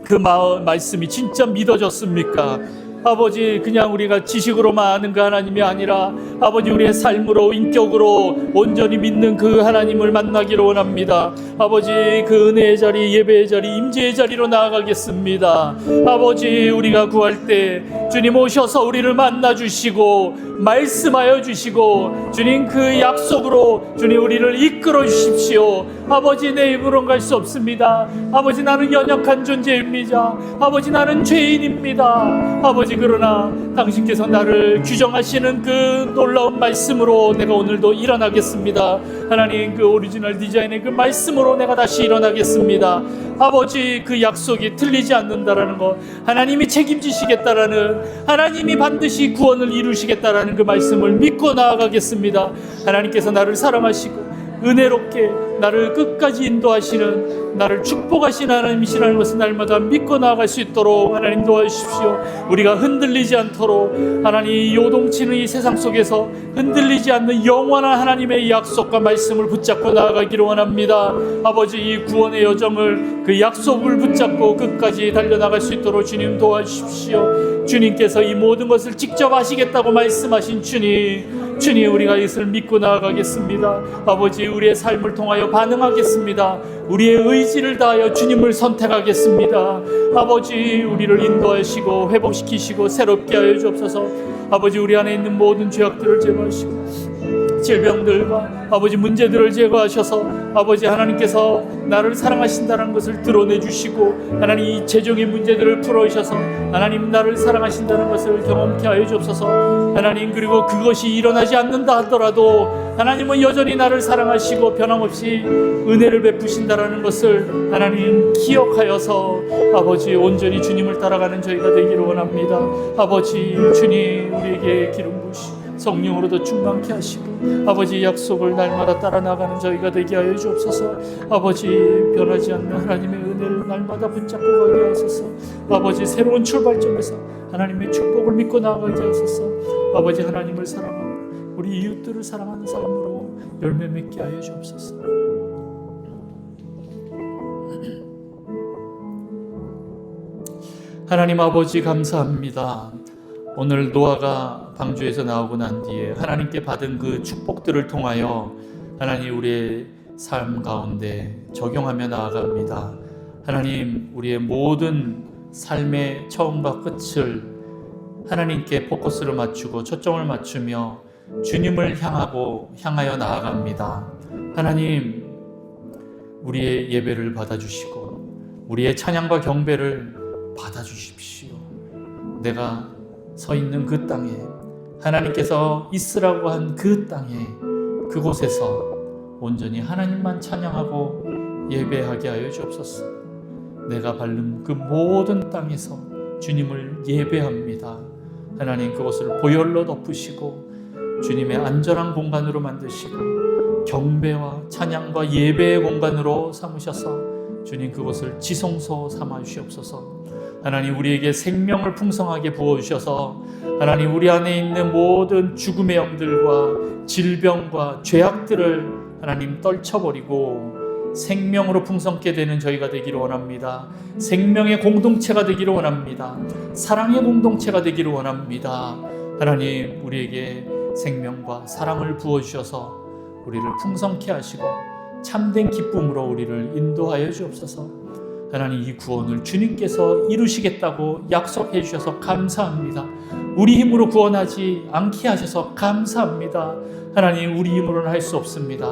그 말씀이 진짜 믿어졌습니까? 아버지 그냥 우리가 지식으로만 아는 그 하나님이 아니라 아버지 우리의 삶으로 인격으로 온전히 믿는 그 하나님을 만나기를 원합니다. 아버지 그 은혜의 자리 예배의 자리 임재의 자리로 나아가겠습니다. 아버지 우리가 구할 때 주님 오셔서 우리를 만나 주시고 말씀하여 주시고 주님 그 약속으로 주님 우리를 이끌어 주십시오. 아버지 내 입으로는 갈 수 없습니다. 아버지 나는 연약한 존재입니다. 아버지 나는 죄인입니다. 아버지 그러나 당신께서 나를 규정하시는 그 놀라운 말씀으로 내가 오늘도 일어나겠습니다. 하나님 그 오리지널 디자인의 그 말씀으로 내가 다시 일어나겠습니다. 아버지 그 약속이 틀리지 않는다라는 것, 하나님이 책임지시겠다라는, 하나님이 반드시 구원을 이루시겠다라는 그 말씀을 믿고 나아가겠습니다. 하나님께서 나를 사랑하시고 은혜롭게 나를 끝까지 인도하시는, 나를 축복하시는 하나님이시라는 것을 날마다 믿고 나아갈 수 있도록 하나님 도와주십시오. 우리가 흔들리지 않도록 하나님 요동치는 이 세상 속에서 흔들리지 않는 영원한 하나님의 약속과 말씀을 붙잡고 나아가기를 원합니다. 아버지 이 구원의 여정을 그 약속을 붙잡고 끝까지 달려나갈 수 있도록 주님 도와주십시오. 주님께서 이 모든 것을 직접 하시겠다고 말씀하신 주님 우리가 이것을 믿고 나아가겠습니다. 아버지 우리의 삶을 통하여 반응하겠습니다. 우리의 의지를 다하여 주님을 선택하겠습니다. 아버지 우리를 인도하시고 회복시키시고 새롭게 하여 주옵소서. 아버지 우리 안에 있는 모든 죄악들을 제거하시고 질병들과 아버지 문제들을 제거하셔서 아버지 하나님께서 나를 사랑하신다는 것을 드러내 주시고 하나님 이 재정의 문제들을 풀어주셔서 하나님 나를 사랑하신다는 것을 경험케 하여 주옵소서. 하나님 그리고 그것이 일어나지 않는다 하더라도 하나님은 여전히 나를 사랑하시고 변함없이 은혜를 베푸신다라는 것을 하나님 기억하여서 아버지 온전히 주님을 따라가는 저희가 되기를 원합니다. 아버지 주님 우리에게 기름 부으시고 성령으로도 충만케 하시고 아버지 약속을 날마다 따라 나가는 저희가 되게 하여 주옵소서. 아버지 변하지 않는 하나님의 은혜를 날마다 붙잡고 가게 하소서. 아버지 새로운 출발점에서 하나님의 축복을 믿고 나아가게 하소서. 아버지 하나님을 사랑하고 우리 이웃들을 사랑하는 삶으로 열매 맺게 하여 주옵소서. 하나님 아버지 감사합니다. 오늘 노아가 방주에서 나오고 난 뒤에 하나님께 받은 그 축복들을 통하여 하나님 우리의 삶 가운데 적용하며 나아갑니다. 하나님 우리의 모든 삶의 처음과 끝을 하나님께 포커스를 맞추고 초점을 맞추며 주님을 향하여 나아갑니다. 하나님 우리의 예배를 받아주시고 우리의 찬양과 경배를 받아주십시오. 내가 서 있는 그 땅에 하나님께서 있으라고 한 그 땅에 그곳에서 온전히 하나님만 찬양하고 예배하게 하여 주옵소서. 내가 밟는 그 모든 땅에서 주님을 예배합니다. 하나님 그것을 보혈로 덮으시고 주님의 안전한 공간으로 만드시고 경배와 찬양과 예배의 공간으로 삼으셔서 주님 그것을 지성소 삼아 주시옵소서. 하나님 우리에게 생명을 풍성하게 부어주셔서 하나님 우리 안에 있는 모든 죽음의 영들과 질병과 죄악들을 하나님 떨쳐버리고 생명으로 풍성케 되는 저희가 되기를 원합니다. 생명의 공동체가 되기를 원합니다. 사랑의 공동체가 되기를 원합니다. 하나님 우리에게 생명과 사랑을 부어주셔서 우리를 풍성케 하시고 참된 기쁨으로 우리를 인도하여 주옵소서. 하나님 이 구원을 주님께서 이루시겠다고 약속해 주셔서 감사합니다. 우리 힘으로 구원하지 않게 하셔서 감사합니다. 하나님 우리 힘으로는 할 수 없습니다.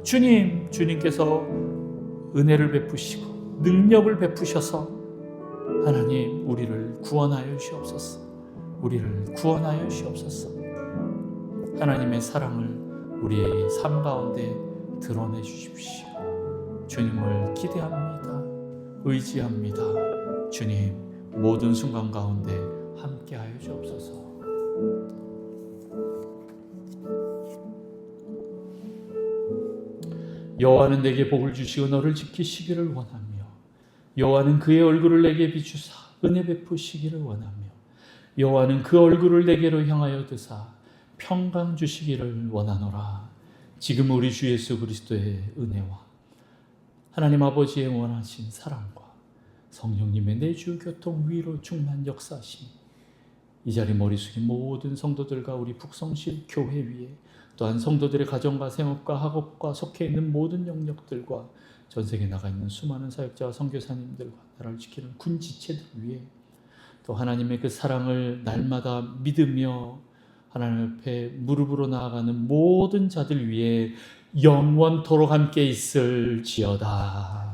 주님께서 은혜를 베푸시고 능력을 베푸셔서 하나님 우리를 구원하여 주옵소서. 우리를 구원하여 주옵소서. 하나님의 사랑을 우리의 삶 가운데 드러내 주십시오. 주님을 기대합니다. 의지합니다. 주님 모든 순간 가운데 함께하여 주옵소서. 여호와는 내게 복을 주시고 너를 지키시기를 원하며 여호와는 그의 얼굴을 내게 비추사 은혜 베푸시기를 원하며 여호와는 그 얼굴을 내게로 향하여 드사 평강 주시기를 원하노라. 지금 우리 주 예수 그리스도의 은혜와 하나님 아버지의 원하신 사랑과 성령님의 내주 교통 위로 충만 역사하심이 이 자리 머리 숙인 모든 성도들과 우리 북성실 교회 위에 또한 성도들의 가정과 생업과 학업과 속해 있는 모든 영역들과 전 세계에 나가 있는 수많은 사역자와 선교사님들과 나라를 지키는 군 지체들 위에 또 하나님의 그 사랑을 날마다 믿으며 하나님 앞에 무릎으로 나아가는 모든 자들 위에 영원토록 함께 있을지어다.